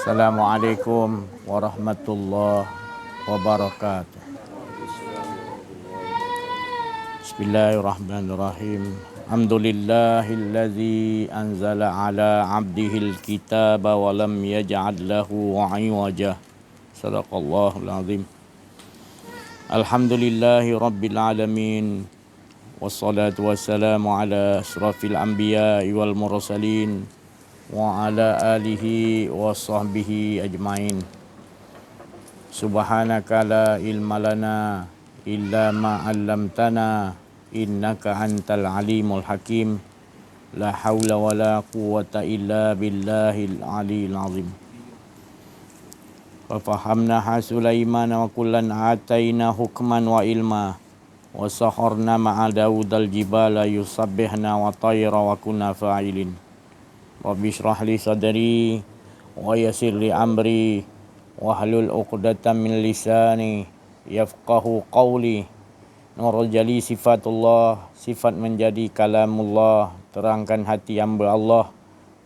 Assalamualaikum warahmatullahi wabarakatuh. Bismillahirrahmanirrahim. Alhamdulillahillazi anzala ala abdihil kitaba wa lam yaj'al lahu 'iwaja. Sadaqallahul azim. Alhamdulillahi rabbil alamin. Wassalatu wassalamu ala asrafil anbiya'i wal mursalin wa ala alihi wa sahbihi ajmain. Subhanaka la ilma lana illa ma 'allamtana innaka antal alimul hakim. La haula wa la quwwata illa billahil aliyil azim. Wa fahamnaha Sulaiman wa kullan ataina hukman wa ilma wa saharna ma'a Daudal jibala yusabbihna wa tayra wa kunna fa'ilin. Rabbi shrah li sadri wa yassir li amri wahlul 'uqdatam min lisani yafqahu qawli. Nurul jali sifatullah, sifat menjadi kalamullah, terangkan hati hamba Allah,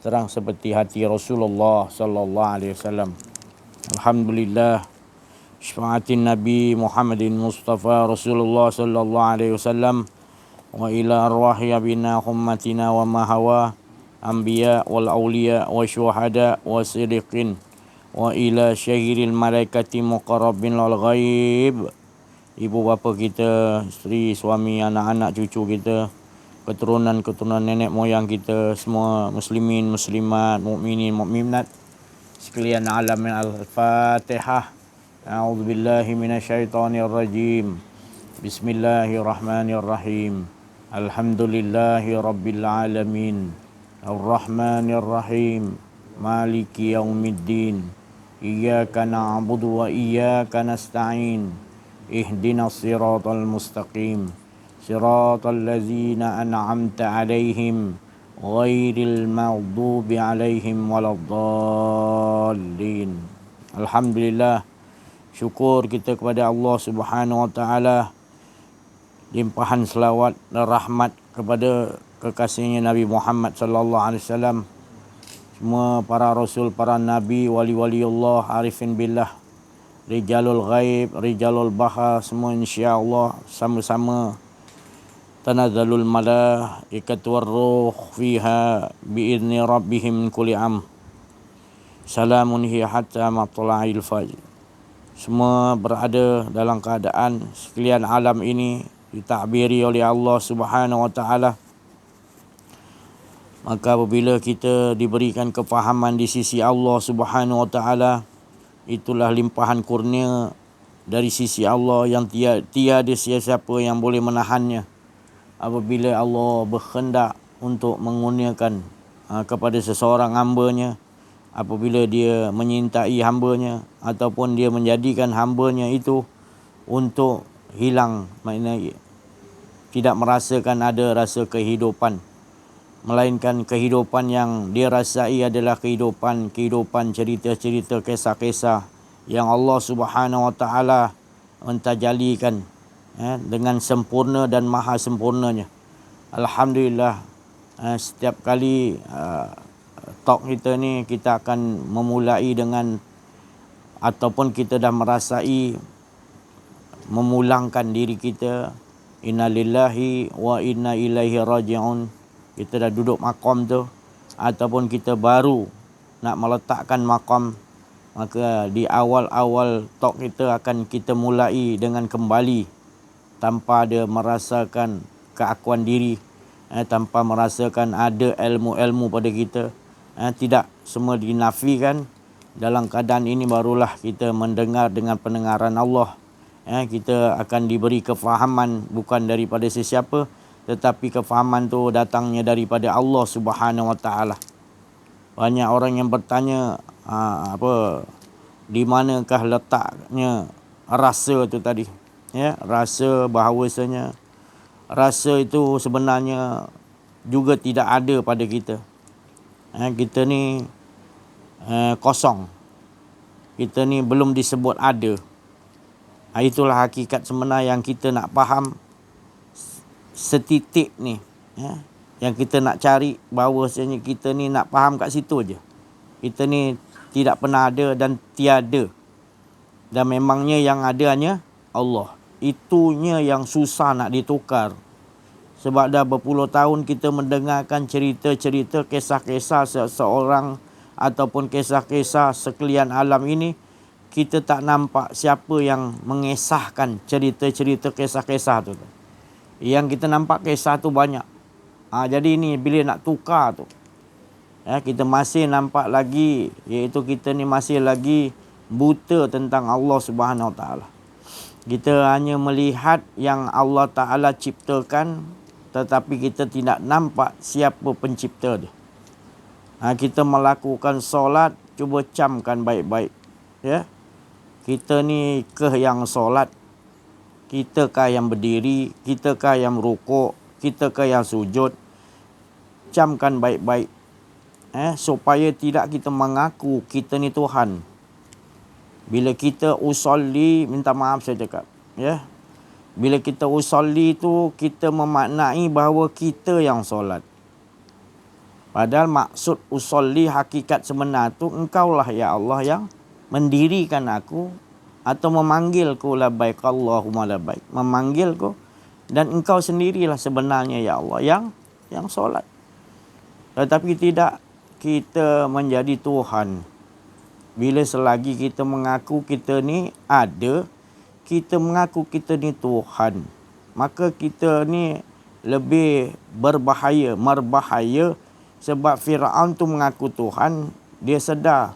terang seperti hati Rasulullah sallallahu alaihi wasallam. Alhamdulillah, syafaatin Nabi Muhammadin Mustafa Rasulullah sallallahu alaihi wasallam wa ila arwahi abina ummatina wa mahawa anbiya wal awliya wa syuhada wa siddiqin wa ila syahiril malaikati muqarrabin lal ghaib. Ibu bapa kita, isteri, suami, anak-anak, cucu kita, keturunan nenek moyang kita, semua muslimin, muslimat, mukminin, mukminat sekalian alamin. Al-Fatihah. A'udzubillahi minasyaitonirrajim. Bismillahirrahmanirrahim. Alhamdulillahi rabbil alamin. Ar-Rahmanir-Rahim. Maliki yaumiddin. Iyyaka na'budu wa iyyaka nasta'in. Ihdinas siratal mustaqim. Siratal ladzina an'amta 'alaihim ghairil maghdubi 'alaihim waladdallin. Alhamdulillah, syukur kita kepada Allah Subhanahu wa taala, limpahan selawat dan rahmat kepada kekasihnya Nabi Muhammad sallallahu alaihi wasallam, semua para rasul, para nabi, wali-wali Allah, arifin billah, rijalul ghaib, rijalul bahar, semua insya-Allah sama-sama tanazzalul malaikatu warruh fiha biizni rabbihim kulli am. Salamun hiya hatta matla'il fajr. Semua berada dalam keadaan sekalian alam ini ditakbiri oleh Allah Subhanahu wa taala. Maka apabila kita diberikan kefahaman di sisi Allah Subhanahu wa taala, itulah limpahan kurnia dari sisi Allah yang tiada siapa yang boleh menahannya. Apabila Allah berkehendak untuk mengurniakan kepada seseorang hamba-Nya, apabila dia menyintai hamba-Nya ataupun dia menjadikan hamba-Nya itu untuk hilang, maknanya tidak merasakan ada rasa kehidupan, melainkan kehidupan yang dia rasai adalah kehidupan cerita-cerita, kisah-kisah yang Allah Subhanahu wa taala mentajalikan dengan sempurna dan maha sempurnanya. Alhamdulillah, setiap kali talk kita ni kita akan memulai dengan, ataupun kita dah merasai memulangkan diri kita, innalillahi wa inna ilaihi raji'un. Kita dah duduk maqam tu, ataupun kita baru nak meletakkan maqam, maka di awal-awal talk kita akan kita mulai dengan kembali tanpa ada merasakan keakuan diri, tanpa merasakan ada ilmu-ilmu pada kita, tidak, semua dinafikan. Dalam keadaan ini barulah kita mendengar dengan pendengaran Allah. Kita akan diberi kefahaman bukan daripada sesiapa, tetapi kefahaman tu datangnya daripada Allah Subhanahu wa taala. Banyak orang yang bertanya, di manakah letaknya rasa tu tadi? Rasa bahawasanya rasa itu sebenarnya juga tidak ada pada kita. Kita ni kosong. Kita ni belum disebut ada. Itulah hakikat sebenar yang kita nak faham setitik ni, yang kita nak cari, bahawasanya kita ni nak faham kat situ je. Kita ni tidak pernah ada dan tiada. Dan memangnya yang ada hanya Allah. Itunya yang susah nak ditukar. Sebab dah berpuluh tahun kita mendengarkan cerita-cerita, kisah-kisah seseorang ataupun kisah-kisah sekalian alam ini, kita tak nampak siapa yang mengesahkan cerita-cerita kisah-kisah tu. Yang kita nampak kisah tu banyak. Jadi ini bila nak tukar tu, kita masih nampak lagi, iaitu kita ni masih lagi buta tentang Allah Subhanahu Wa Taala. Kita hanya melihat yang Allah Ta'ala ciptakan, tetapi kita tidak nampak siapa pencipta dia. Kita melakukan solat, cuba camkan baik-baik. Ya, kita ni kah yang solat? Kitakah yang berdiri? Kitakah yang rukuk? Kitakah yang sujud? Camkan baik-baik. Supaya tidak kita mengaku kita ni Tuhan. Bila kita usolli, minta maaf saya cakap, ya. Bila kita usolli tu, kita memaknai bahawa kita yang solat. Padahal maksud usolli hakikat sebenar tu, engkaulah ya Allah yang mendirikan aku atau memanggilku labbaik Allahumma labbaik. Memanggilku, dan engkau sendirilah sebenarnya ya Allah yang solat. Tetapi tidak kita menjadi Tuhan. Bila selagi kita mengaku kita ni ada, kita mengaku kita ni Tuhan, maka kita ni lebih berbahaya, merbahaya. Sebab Fir'aun tu mengaku Tuhan, dia sedar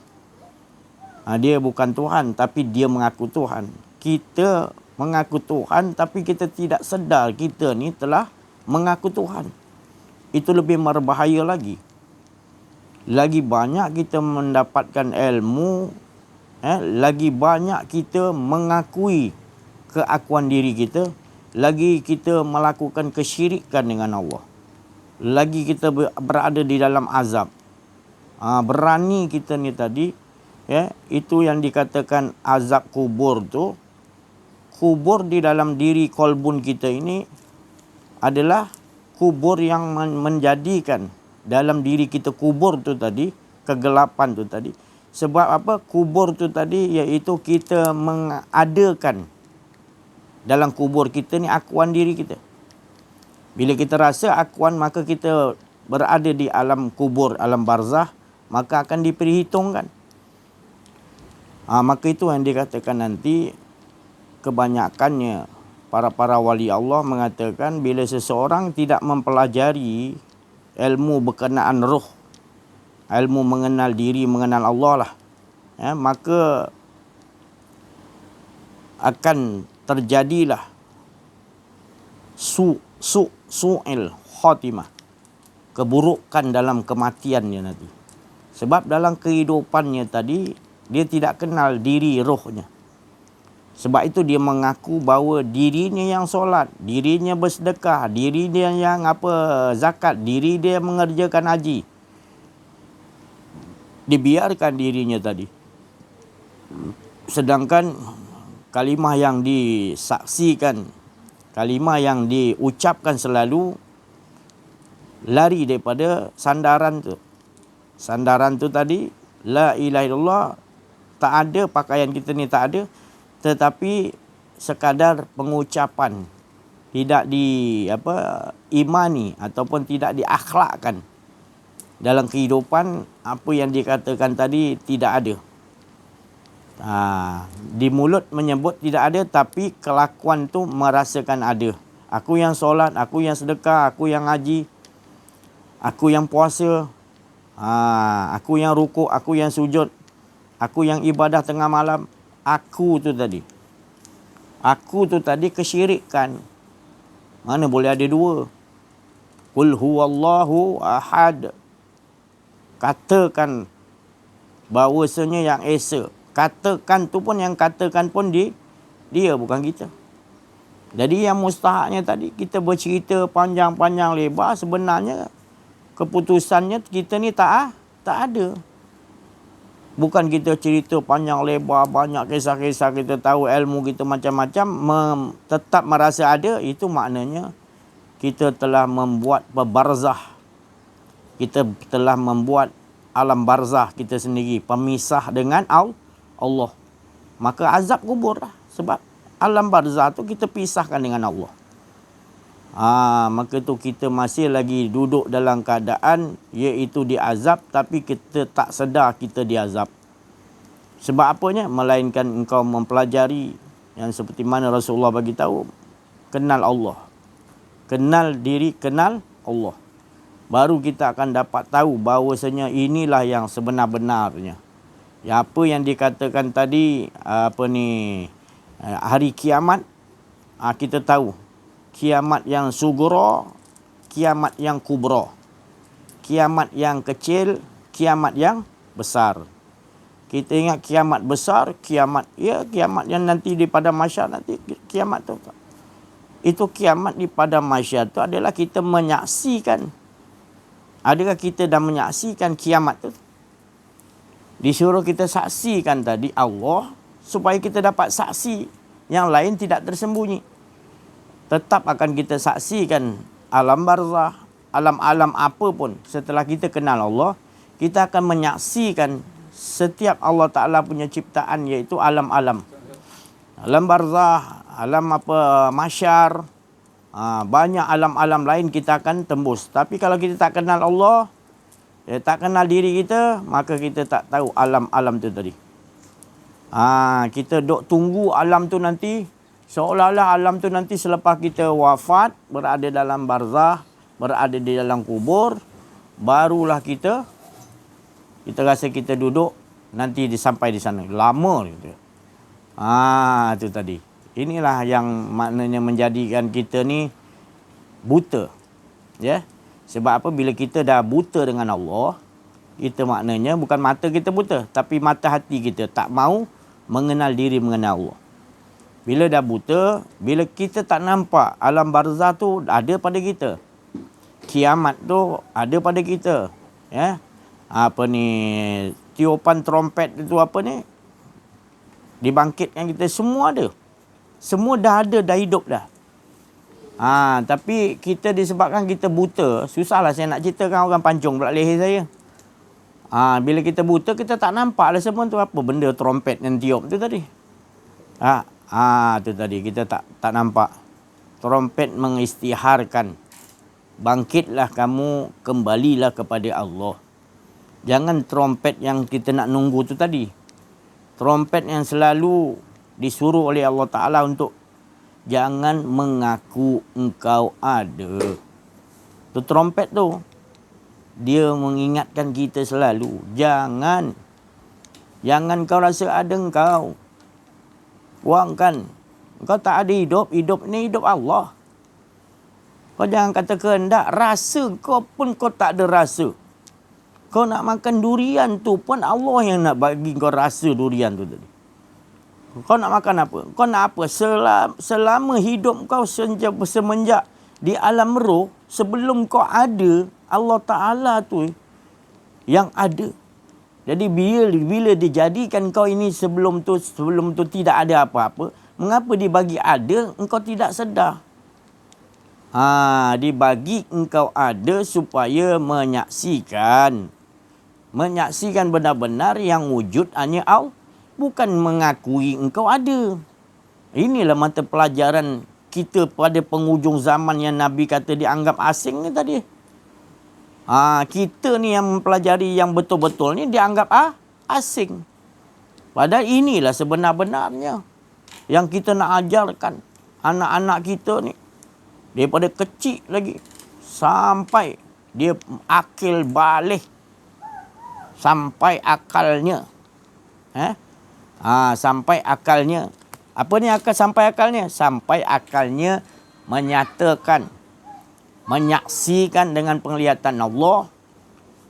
dia bukan Tuhan, tapi dia mengaku Tuhan. Kita mengaku Tuhan, tapi kita tidak sedar kita ni telah mengaku Tuhan. Itu lebih berbahaya lagi. Lagi banyak kita mendapatkan ilmu, lagi banyak kita mengakui keakuan diri kita, lagi kita melakukan kesyirikan dengan Allah, lagi kita berada di dalam azab. Berani kita ni tadi, itu yang dikatakan azab kubur tu. Kubur di dalam diri kolbun kita ini adalah kubur yang menjadikan dalam diri kita kubur tu tadi, kegelapan tu tadi. Sebab apa? Kubur tu tadi iaitu kita mengadakan dalam kubur kita ni akuan diri kita. Bila kita rasa akuan, maka kita berada di alam kubur, alam barzah, maka akan diperhitungkan. Maka itu yang dikatakan nanti, kebanyakannya para wali Allah mengatakan bila seseorang tidak mempelajari ilmu berkenaan roh, ilmu mengenal diri, mengenal Allah lah, maka akan terjadilah su'il khatimah, keburukan dalam kematiannya nanti. Sebab dalam kehidupannya tadi dia tidak kenal diri rohnya. Sebab itu dia mengaku bahawa dirinya yang solat, dirinya bersedekah, dirinya yang zakat, diri dia mengerjakan haji. Dibiarkan dirinya tadi. Sedangkan kalimah yang disaksikan, kalimah yang diucapkan selalu lari daripada sandaran tu. Sandaran tu tadi, la ilaha illallah, tak ada, pakaian kita ni tak ada, tetapi sekadar pengucapan, tidak imani ataupun tidak diakhlakkan dalam kehidupan. Apa yang dikatakan tadi tidak ada. Di mulut menyebut tidak ada, tapi kelakuan tu merasakan ada. Aku yang solat, aku yang sedekah, aku yang haji, aku yang puasa, aku yang rukuk, aku yang sujud, aku yang ibadah tengah malam. Aku tu tadi kesyirikan. Mana boleh ada dua? Qul huwallahu ahad. Katakan bahawasanya yang esa. Katakan tu pun, yang katakan pun dia bukan kita. Jadi yang mustahaknya tadi kita bercerita panjang-panjang lebar, sebenarnya keputusannya kita ni tak ada. Bukan kita cerita panjang lebar, banyak kisah-kisah, kita tahu ilmu kita macam-macam, tetap merasa ada. Itu maknanya kita telah membuat barzah. Kita telah membuat alam barzah kita sendiri, pemisah dengan Allah. Maka azab kubur lah. Sebab alam barzah tu kita pisahkan dengan Allah. Maka tu kita masih lagi duduk dalam keadaan iaitu diazab, tapi kita tak sedar kita diazab. Sebab apanya? Melainkan engkau mempelajari yang seperti mana Rasulullah bagi tahu, kenal Allah. Kenal diri, kenal Allah. Baru kita akan dapat tahu bahawasanya inilah yang sebenar-benarnya. Ya, apa yang dikatakan tadi, hari kiamat, kita tahu. Kiamat yang sugro, kiamat yang kubro. Kiamat yang kecil, kiamat yang besar. Kita ingat kiamat besar, kiamat yang nanti di padang mahsyar nanti, kiamat tu. Itu kiamat di padang mahsyar tu adalah kita menyaksikan. Adakah kita dah menyaksikan kiamat tu? Disuruh kita saksikan tadi Allah, supaya kita dapat saksi yang lain tidak tersembunyi. Tetap akan kita saksikan alam barzah, alam-alam apa pun. Setelah kita kenal Allah, kita akan menyaksikan setiap Allah Ta'ala punya ciptaan, iaitu alam-alam. Alam barzah, alam mahsyar, banyak alam-alam lain kita akan tembus. Tapi kalau kita tak kenal Allah, tak kenal diri kita, maka kita tak tahu alam-alam tu tadi. Kita duk tunggu alam tu nanti, seolah-olah alam tu nanti selepas kita wafat, berada dalam barzah, berada di dalam kubur, barulah kita rasa kita duduk, nanti sampai di sana. Lama gitu. Itu tadi. Inilah yang maknanya menjadikan kita ni buta. Ya. Sebab apa? Bila kita dah buta dengan Allah, kita maknanya bukan mata kita buta, tapi mata hati kita tak mau mengenal diri, mengenal Allah. Bila dah buta, bila kita tak nampak alam barzah tu ada pada kita, kiamat tu ada pada kita, ya. Tiupan trompet itu dibangkitkan kita, semua ada. Semua dah ada, dah hidup dah. Tapi kita disebabkan kita buta, susahlah saya nak ceritakan, orang pancung pula leher saya. Bila kita buta, kita tak nampak lah semua tu apa benda trompet yang tiup tu tadi. Tu tadi kita tak nampak. Trompet mengisytiharkan, bangkitlah kamu, kembalilah kepada Allah. Jangan trompet yang kita nak nunggu tu tadi. Trompet yang selalu disuruh oleh Allah Ta'ala untuk jangan mengaku engkau ada. Tu trompet tu, dia mengingatkan kita selalu, jangan kau rasa ada engkau. Buangkan. Kau tak ada hidup. Hidup ni hidup Allah. Kau jangan kata kehendak. Rasa kau pun kau tak ada rasa. Kau nak makan durian tu pun Allah yang nak bagi kau rasa durian tu tadi. Kau nak makan apa? Kau nak apa? Selama hidup kau semenjak di alam roh, sebelum kau ada, Allah Ta'ala tu yang ada. Jadi bila dijadikan kau ini sebelum tu tidak ada apa-apa, mengapa dibagi ada, engkau tidak sedar? Dibagi engkau ada supaya menyaksikan benar-benar yang wujud hanya Allah, bukan mengakui engkau ada. Inilah mata pelajaran kita pada penghujung zaman yang Nabi kata dianggap asing ni tadi. Kita ni yang mempelajari yang betul-betul ni dianggap asing. Padahal inilah sebenar-benarnya yang kita nak ajarkan anak-anak kita ni. Daripada kecil lagi sampai dia akil balik, sampai akalnya. Sampai akalnya. Apa ni sampai akalnya? Sampai akalnya menyatakan, menyaksikan dengan penglihatan Allah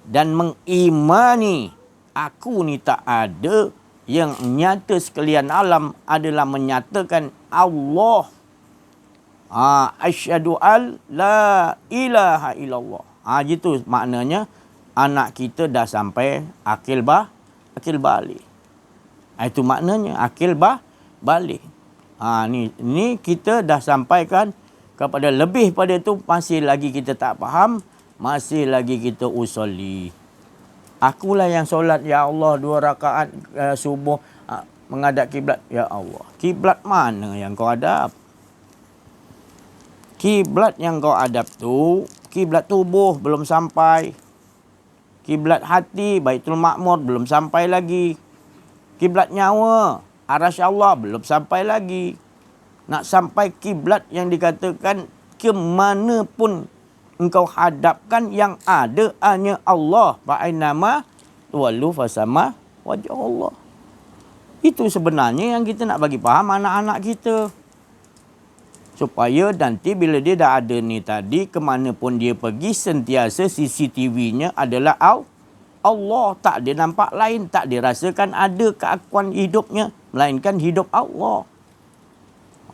dan mengimani aku ni tak ada, yang nyata sekalian alam adalah menyatakan Allah. Asyhadu an la ilaha illallah. Gitu maknanya anak kita dah sampai akil balik. Itu maknanya akil balik. Ni kita dah sampaikan kepada lebih pada itu, masih lagi kita tak faham, masih lagi kita usolli. Akulah yang solat, ya Allah, 2 rakaat subuh menghadap kiblat. Ya Allah, kiblat mana yang kau hadap? Kiblat yang kau hadap tu, kiblat tubuh belum sampai. Kiblat hati, Baitul Ma'mur belum sampai lagi. Kiblat nyawa, Arasy Allah belum sampai lagi. Nak sampai kiblat yang dikatakan ke mana pun engkau hadapkan, yang ada hanya Allah. Fa'ainama tuwallu fasama wajh Allah. Itu sebenarnya yang kita nak bagi faham anak-anak kita. Supaya nanti bila dia dah ada ni tadi, ke mana pun dia pergi, sentiasa CCTV-nya adalah Allah. Tak dia nampak lain, tak dirasakan ada keakuan hidupnya, melainkan hidup Allah.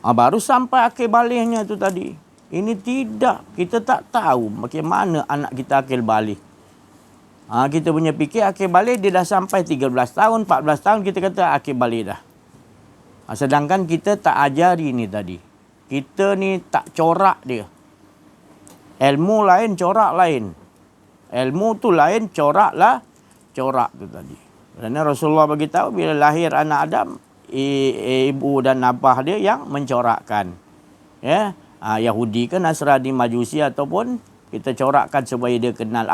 Baru sampai akhir baliknya tu tadi. Ini tidak. Kita tak tahu bagaimana anak kita akhir balik. Kita punya fikir akhir balik dia dah sampai 13 tahun, 14 tahun, kita kata akhir balik dah. Sedangkan kita tak ajari ni tadi. Kita ni tak corak dia. Ilmu lain, corak lain. Ilmu tu lain, corak lah. Corak tu tadi. Kerana Rasulullah bagi tahu bila lahir anak Adam, ibu dan abah dia yang mencorakkan. Ya, Yahudi ke Nasrani, Majusi, ataupun kita corakkan supaya dia kenal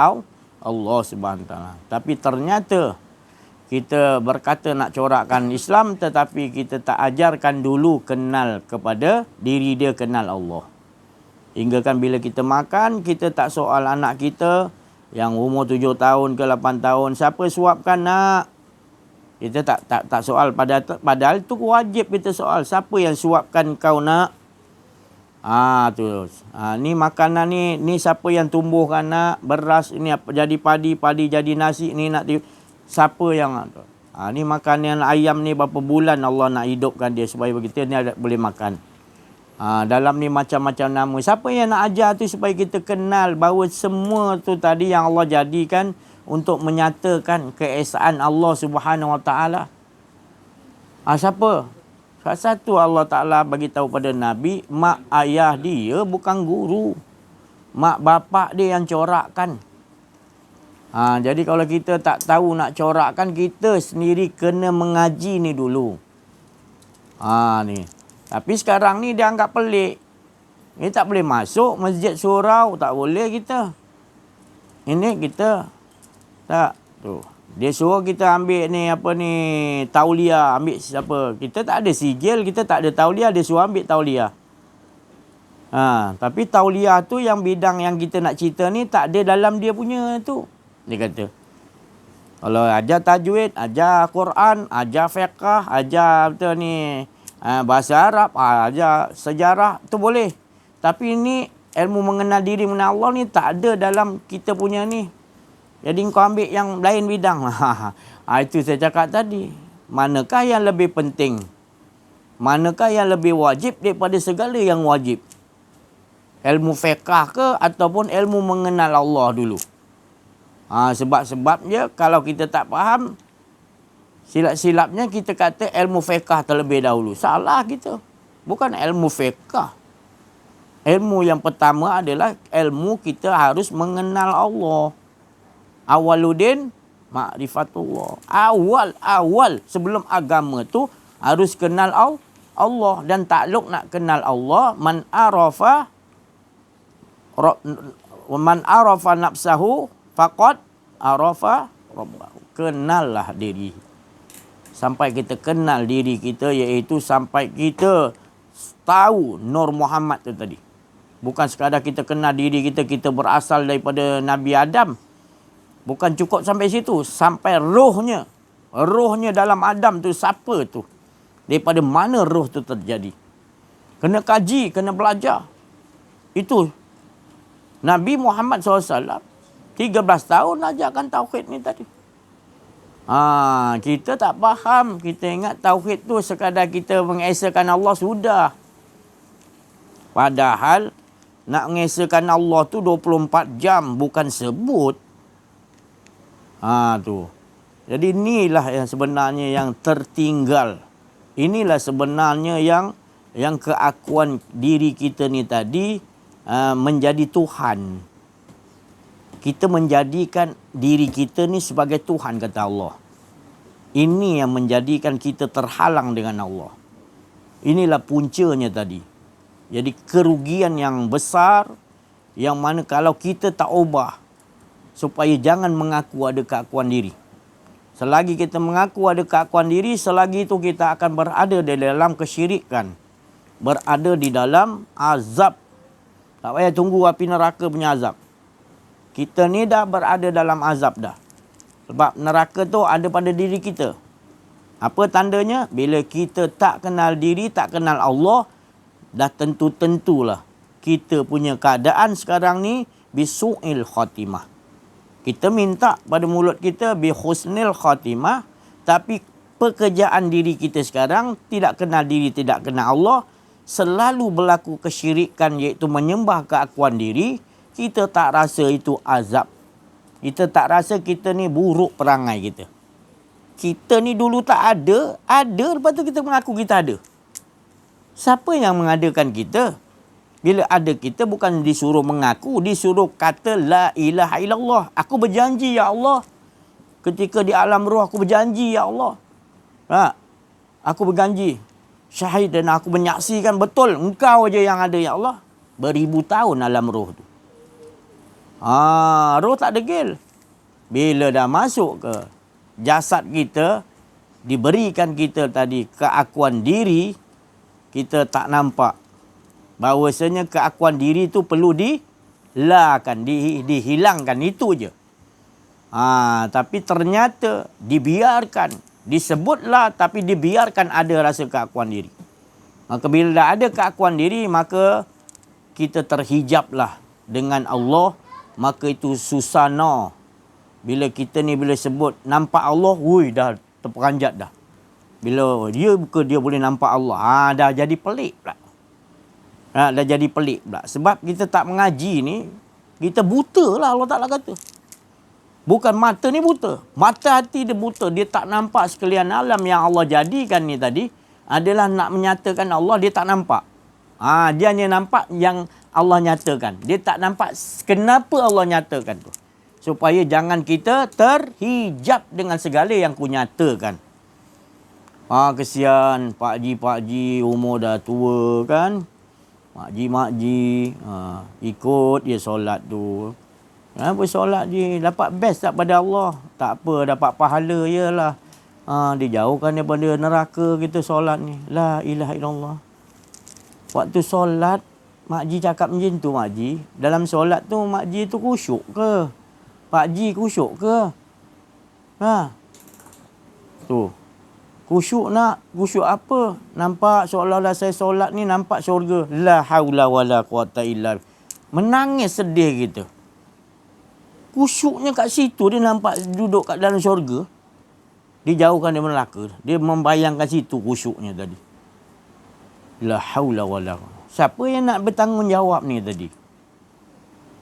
Allah Subhanahu Taala. Tapi ternyata kita berkata nak corakkan Islam, tetapi kita tak ajarkan dulu kenal kepada diri dia, kenal Allah. Hingga kan bila kita makan, kita tak soal anak kita yang umur 7 tahun ke 8 tahun, siapa suapkan nak? Kita tak soal, padahal tu wajib kita soal, siapa yang suapkan kau nak? Ni makanan ni siapa yang tumbuhkan nak? Beras ini apa jadi padi, padi jadi nasi, ni nak siapa yang ni makanan ayam ni berapa bulan Allah nak hidupkan dia supaya kita ni boleh makan. Dalam ni macam-macam nama. Siapa yang nak ajar tu supaya kita kenal bahawa semua tu tadi yang Allah jadikan untuk menyatakan keesaan Allah Subhanahu Wa Taala. Siapa? Satu Allah Ta'ala bagi tahu pada Nabi, mak ayah dia bukan guru. Mak bapak dia yang corakkan. Jadi kalau kita tak tahu nak corakkan, kita sendiri kena mengaji ni dulu. Ni. Tapi sekarang ni dia anggap pelik. Ni tak boleh masuk masjid surau, tak boleh kita. Ini kita tak tu. Dia suruh kita ambil tauliah, ambil siapa? Kita tak ada sigil, kita tak ada tauliah, dia suruh ambil tauliah. Tapi tauliah tu yang bidang yang kita nak cerita ni tak ada dalam dia punya tu. Dia kata, kalau ajar tajwid, ajar Quran, ajar fiqh, ajar bahasa Arab, ajar sejarah, tu boleh. Tapi ini ilmu mengenal diri, mengenal Allah ni tak ada dalam kita punya ni. Jadi kau ambil yang lain bidang. Itu saya cakap tadi. Manakah yang lebih penting? Manakah yang lebih wajib daripada segala yang wajib? Ilmu fiqh ke ataupun ilmu mengenal Allah dulu? Sebab-sebabnya kalau kita tak faham, silap-silapnya kita kata ilmu fiqh terlebih dahulu. Salah kita. Bukan ilmu fiqh. Ilmu yang pertama adalah ilmu kita harus mengenal Allah. Awaluddin ma'rifatullah. Awal sebelum agama tu harus kenal Allah. Dan takluk nak kenal Allah, man arafa nafsahu faqad arafa rabbahu. Kenallah diri. Sampai kita kenal diri kita, iaitu sampai kita tahu Nur Muhammad tu tadi. Bukan sekadar kita kenal diri kita, kita berasal daripada Nabi Adam. Bukan cukup sampai situ. Sampai rohnya. Rohnya dalam Adam tu siapa tu? Daripada mana roh tu terjadi? Kena kaji, kena belajar. Itu. Nabi Muhammad SAW 13 tahun ajarkan tauhid ni tadi. Kita tak faham. Kita ingat tauhid tu sekadar kita mengesakan Allah, sudah. Padahal nak mengesakan Allah tu 24 jam, bukan sebut. Tu. Jadi inilah yang sebenarnya yang tertinggal. Inilah sebenarnya yang keakuan diri kita ni tadi menjadi Tuhan. Kita menjadikan diri kita ni sebagai Tuhan, kata Allah. Ini yang menjadikan kita terhalang dengan Allah. Inilah puncanya tadi. Jadi kerugian yang besar, yang mana kalau kita tak ubah, supaya jangan mengaku ada keakuan diri. Selagi kita mengaku ada keakuan diri, selagi itu kita akan berada di dalam kesyirikan. Berada di dalam azab. Tak payah tunggu api neraka punya azab. Kita ni dah berada dalam azab dah. Sebab neraka tu ada pada diri kita. Apa tandanya? Bila kita tak kenal diri, tak kenal Allah, dah tentu-tentulah kita punya keadaan sekarang ni bisu'il khatimah. Kita minta pada mulut kita bihusnil khatimah, tapi pekerjaan diri kita sekarang tidak kenal diri, tidak kenal Allah, selalu berlaku kesyirikan, iaitu menyembah keakuan diri. Kita tak rasa itu azab. Kita tak rasa kita ni buruk perangai kita. Kita ni dulu tak ada, lepas tu kita mengaku kita ada. Siapa yang mengadakan kita? Bila ada kita bukan disuruh mengaku, disuruh kata la ilaha illallah. Aku berjanji ya Allah. Ketika di alam roh aku berjanji ya Allah. Aku berjanji. Syahid dan aku menyaksikan betul engkau aja yang ada ya Allah. Beribu tahun alam roh tu. Roh tak degil. Bila dah masuk ke jasad kita, diberikan kita tadi keakuan diri, kita tak nampak bahawasanya keakuan diri itu perlu dihilangkan, itu je. Tapi ternyata dibiarkan, disebutlah tapi dibiarkan ada rasa keakuan diri. Maka bila dah ada keakuan diri, maka kita terhijablah dengan Allah. Maka itu susana. Bila kita ni bila sebut nampak Allah, dah terperanjat dah. Bila dia boleh nampak Allah, dah jadi pelik pula. Dah jadi pelik pula. Sebab kita tak mengaji ni, kita buta lah, Allah Ta'ala kata. Bukan mata ni buta. Mata hati dia buta. Dia tak nampak sekalian alam yang Allah jadikan ni tadi adalah nak menyatakan Allah, dia tak nampak. Dia hanya nampak yang Allah nyatakan. Dia tak nampak kenapa Allah nyatakan tu. Supaya jangan kita terhijab dengan segala yang ku nyatakan. Kesian Pak Ji umur dah tua kan. Mak Ji, ikut dia solat tu. Kenapa solat je? Dapat best tak pada Allah? Tak apa, dapat pahala je lah. Dia jauhkan daripada neraka kita solat ni. La ilaha illallah. Waktu solat, Mak Ji cakap macam tu, Mak Ji. Dalam solat tu, Mak Ji tu khusyuk ke? Pak Ji khusyuk ke? Tu. Khusyuk nak, khusyuk apa? Nampak seolah-olah saya solat ni nampak syurga. La haula wala quwata illa. Menangis sedih kita. Khusyuknya kat situ, dia nampak duduk kat dalam syurga. Dia jauhkan dia neraka. Dia membayangkan situ khusyuknya tadi. La haula wala. Siapa yang nak bertanggungjawab ni tadi?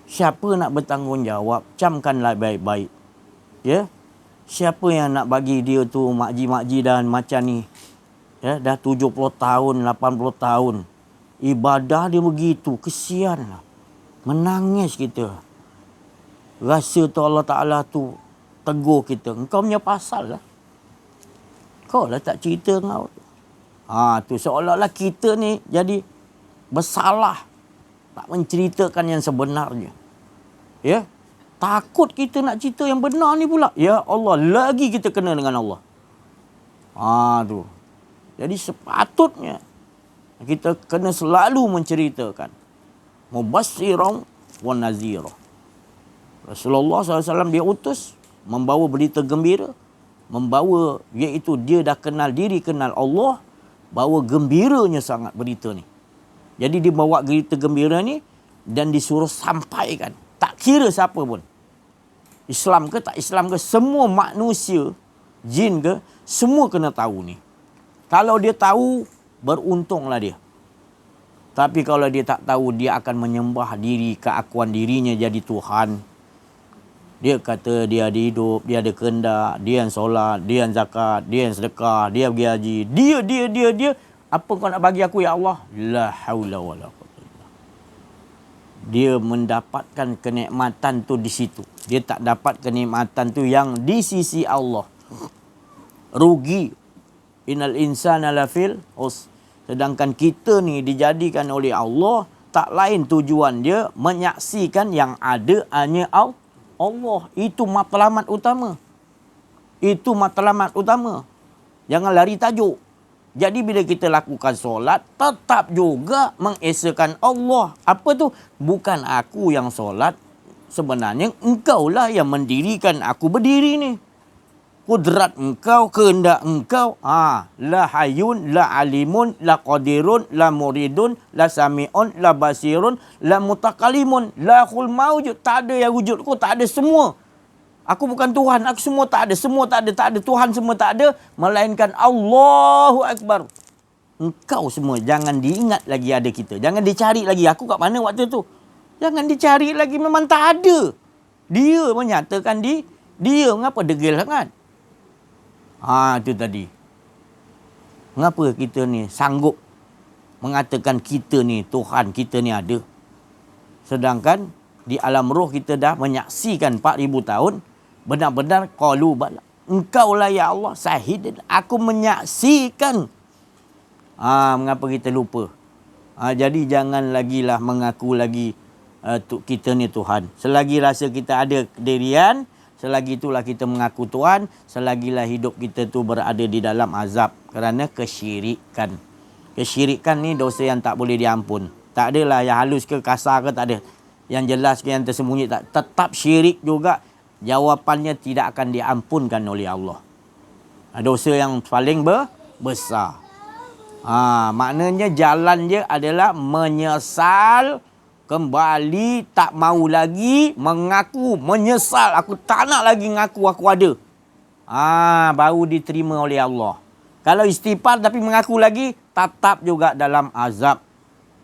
Siapa nak bertanggungjawab? Camkanlah baik-baik. Ya? Siapa yang nak bagi dia tu makji dan macam ni? Ya, dah 70 tahun, 80 tahun. Ibadah dia begitu. Kesianlah. Menangis kita. Rasa tu Allah Ta'ala tu tegur kita. Engkau punya pasal lah. Kau lah tak cerita kau. Tu seolah-olah kita ni jadi bersalah. Tak menceritakan yang sebenarnya. Ya? Takut kita nak cerita yang benar ni pula. Ya Allah, lagi kita kena dengan Allah. Tu. Jadi sepatutnya kita kena selalu menceritakan. Mubassirun wa nazira. Rasulullah SAW dia utus membawa berita gembira. Membawa, iaitu dia dah kenal diri, kenal Allah. Bawa gembiranya sangat berita ni. Jadi dia bawa berita gembira ni dan disuruh sampaikan. Tak kira siapa pun. Islam ke tak Islam ke, semua manusia, jin ke, semua kena tahu ni. Kalau dia tahu, beruntunglah dia. Tapi kalau dia tak tahu, dia akan menyembah diri, keakuan dirinya jadi Tuhan. Dia kata dia ada hidup, dia ada kehendak, dia yang solat, dia yang zakat, dia yang sedekah, dia pergi haji. Dia. Apa kau nak bagi aku ya Allah? La haula wala quwwata illa billah. dia mendapatkan kenikmatan tu di situ. Dia tak dapat kenikmatan tu yang di sisi Allah. Rugi. Innal insana lafil us. Sedangkan kita ni dijadikan oleh Allah, tak lain tujuan dia menyaksikan yang ada hanya Allah. Itu matlamat utama. Itu matlamat utama. Jangan lari tajuk. Jadi bila kita lakukan solat, tetap juga mengesakan Allah. Apa tu? Bukan aku yang solat. Sebenarnya engkaulah yang mendirikan aku berdiri ni. Kudrat engkau, kehendak engkau. La hayyun, la alimun, la qadirun, la muridun, la sami'un, la basirun, la mutakalimun, la khul mawjud. Tak ada yang wujudku, tak ada semua. Aku bukan Tuhan, aku semua tak ada, tak ada. Tuhan semua tak ada, melainkan Allahu Akbar. Engkau semua, jangan diingat lagi ada kita. Jangan dicari lagi, aku kat mana waktu tu. Jangan dicari lagi, memang tak ada. Dia menyatakan dia. Mengapa degil sangat? Itu tadi. Mengapa kita ni sanggup mengatakan kita ni Tuhan, kita ni ada. Sedangkan di alam roh kita dah menyaksikan 4,000 tahun. Benar-benar qalu bala. Engkaulah ya Allah sahid. Aku menyaksikan. Mengapa kita lupa? Jadi jangan lagilah mengaku lagi kita ni Tuhan. Selagi rasa kita ada kedirian, selagi itulah kita mengaku Tuhan, selagilah hidup kita tu berada di dalam azab kerana kesyirikan. Kesyirikan ni dosa yang tak boleh diampun. Tak adalah yang halus ke kasar ke, tak ada. Yang jelas ke yang tersembunyi, tak. Tetap syirik juga. Jawapannya tidak akan diampunkan oleh Allah. Dosa yang paling besar. Maknanya jalan dia adalah menyesal, kembali, tak mau lagi, mengaku, menyesal. Aku tak nak lagi ngaku aku ada. Baru diterima oleh Allah. Kalau istighfar tapi mengaku lagi, tetap juga dalam azab.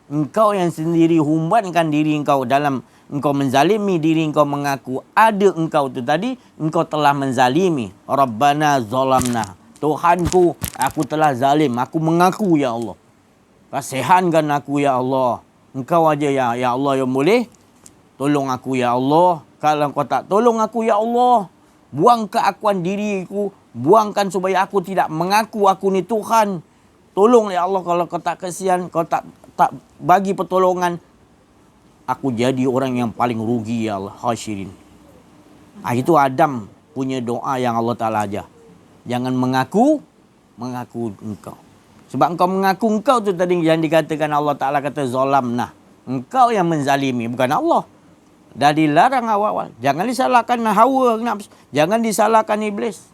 Engkau yang sendiri humbankan diri engkau dalam engkau menzalimi diri engkau mengaku ada engkau tu tadi, engkau telah menzalimi. Rabbana zalamna. Tuhanku, aku telah zalim. Aku mengaku ya Allah. Kasihankan aku ya Allah. Engkau aja ya Allah yang boleh tolong aku ya Allah. Kalau kau tak tolong aku ya Allah, buang keakuan diriku, buangkan supaya aku tidak mengaku aku ni Tuhan. Tolong ya Allah, kalau kau tak kasihan, kau tak bagi pertolongan, aku jadi orang yang paling rugi ya Allah. Hasyirin. Itu Adam punya doa yang Allah Ta'ala ajar. Jangan mengaku engkau. Sebab engkau mengaku engkau tu tadi yang dikatakan Allah Ta'ala kata zalamna. Engkau yang menzalimi, bukan Allah. Dah dilarang awal-awal. Jangan disalahkan hawa nafsu. Jangan disalahkan iblis.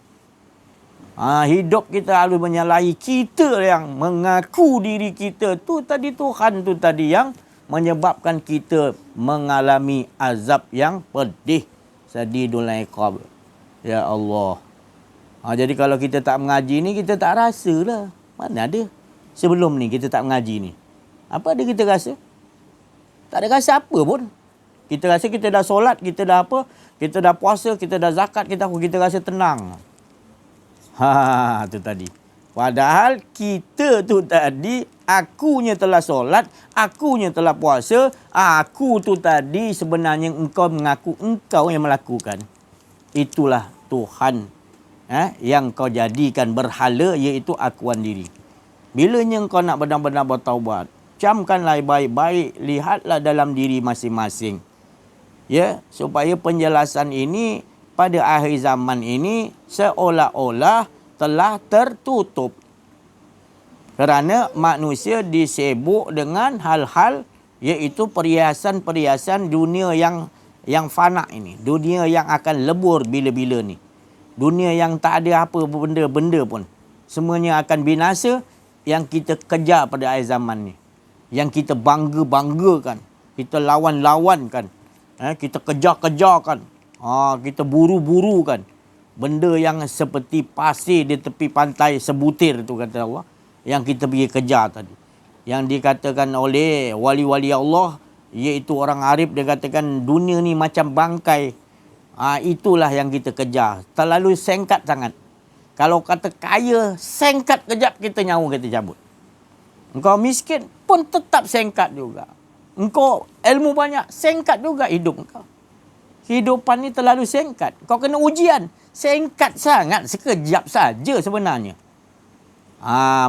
Hidup kita harus menyalahi kita yang mengaku diri kita tu tadi Tuhan tu tadi yang menyebabkan kita mengalami azab yang pedih. Sadidul iqab. Ya Allah. Jadi kalau kita tak mengaji ni, kita tak rasa lah. Mana ada? Sebelum ni kita tak mengaji ni. Apa ada kita rasa? Tak ada rasa apa pun. Kita rasa kita dah solat, kita dah apa? Kita dah puasa, kita dah zakat, kita rasa tenang. Tu tadi. Padahal kita tu tadi, akunya telah solat, akunya telah puasa, aku tu tadi sebenarnya engkau mengaku engkau yang melakukan. Itulah Tuhan yang kau jadikan berhala, iaitu akuan diri. Bilanya engkau nak benar-benar bertaubat, camkanlah baik-baik, lihatlah dalam diri masing-masing. Supaya penjelasan ini pada akhir zaman ini seolah-olah telah tertutup. Kerana manusia disibuk dengan hal-hal iaitu perhiasan-perhiasan dunia yang fana ini. Dunia yang akan lebur bila-bila ni. Dunia yang tak ada apa benda-benda pun. Semuanya akan binasa yang kita kejar pada akhir zaman ni. Yang kita bangga-banggakan. Kita lawan-lawankan. Kita kejar-kejarkan. Kita buru-burukan. Benda yang seperti pasir di tepi pantai sebutir tu kata Allah. Yang kita pergi kejar tadi. Yang dikatakan oleh wali-wali Allah, iaitu orang arif, dia katakan dunia ni macam bangkai. Itulah yang kita kejar. Terlalu singkat sangat. Kalau kata kaya, singkat kejap kita nyawa kita cabut. Engkau miskin pun tetap singkat juga. Engkau ilmu banyak, singkat juga hidup engkau. Kehidupan ni terlalu singkat. Kau kena ujian. Singkat sangat, sekejap saja sebenarnya.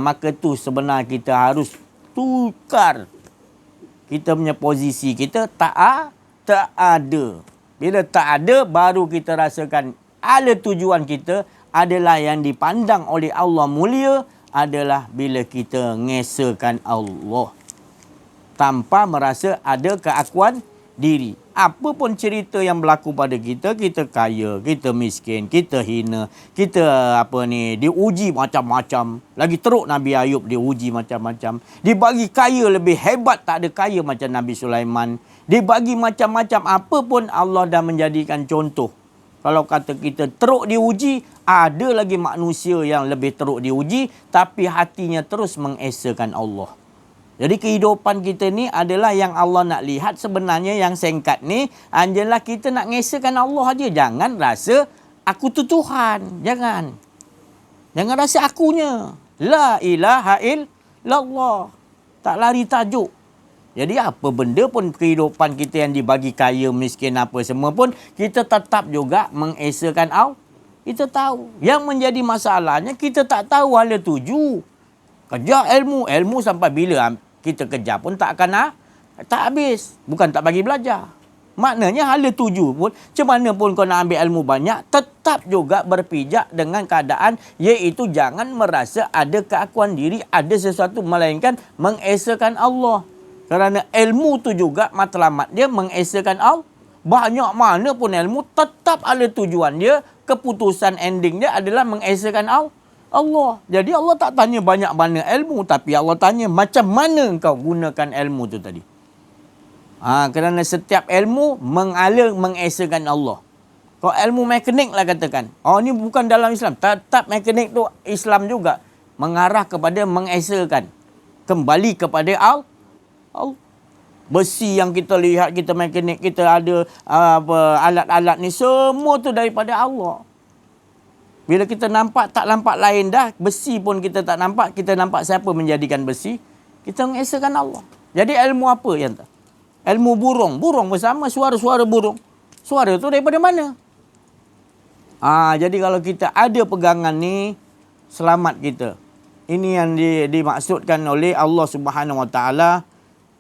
Maka tu sebenarnya kita harus tukar kita punya posisi. Kita tak ada. Bila tak ada, baru kita rasakan ala tujuan kita adalah yang dipandang oleh Allah mulia adalah bila kita ngesakan Allah. Tanpa merasa ada keakuan diri. Apa pun cerita yang berlaku pada kita, kita kaya, kita miskin, kita hina, kita diuji macam-macam. Lagi teruk Nabi Ayub diuji macam-macam. Dibagi kaya lebih hebat, tak ada kaya macam Nabi Sulaiman. Dibagi macam-macam, apa pun Allah dah menjadikan contoh. Kalau kata kita teruk diuji, ada lagi manusia yang lebih teruk diuji, tapi hatinya terus mengesakan Allah. Jadi kehidupan kita ni adalah yang Allah nak lihat. Sebenarnya yang singkat ni adalah kita nak ngesakan Allah aja. Jangan rasa aku tu Tuhan. Jangan rasa akunya. La ilaha illallah. Tak lari tajuk. Jadi apa benda pun kehidupan kita yang dibagi kaya, miskin apa semua pun, kita tetap juga mengesakan Allah. Kita tahu. Yang menjadi masalahnya kita tak tahu hala tuju. Kejar ilmu sampai bila kita kejar pun tak akan tak habis. Bukan tak bagi belajar. Maknanya hala tuju pun, macam mana pun kau nak ambil ilmu banyak, tetap juga berpijak dengan keadaan, iaitu jangan merasa ada keakuan diri, ada sesuatu, melainkan mengesakan Allah. Kerana ilmu tu juga matlamat dia mengesakan Allah. Banyak mana pun ilmu, tetap ada tujuan dia, keputusan ending dia adalah mengesakan Allah. Jadi Allah tak tanya banyak mana ilmu, tapi Allah tanya macam mana engkau gunakan ilmu tu tadi. Kerana setiap ilmu mengesakan Allah. Kalau ilmu mekanik lah katakan, ni bukan dalam Islam, tetap mekanik tu Islam juga. Mengarah kepada mengesakan. Kembali kepada Allah. Besi yang kita lihat, kita mekanik, kita ada alat-alat ni, semua tu daripada Allah. Bila kita nampak, tak nampak lain dah. Besi pun kita tak nampak. Kita nampak siapa menjadikan besi. Kita mengesakan Allah. Jadi ilmu apa yang tak? Ilmu burung. Burung bersama suara-suara burung. Suara tu daripada mana? Jadi kalau kita ada pegangan ni, selamat kita. Ini yang dimaksudkan oleh Allah Subhanahu Wa Taala.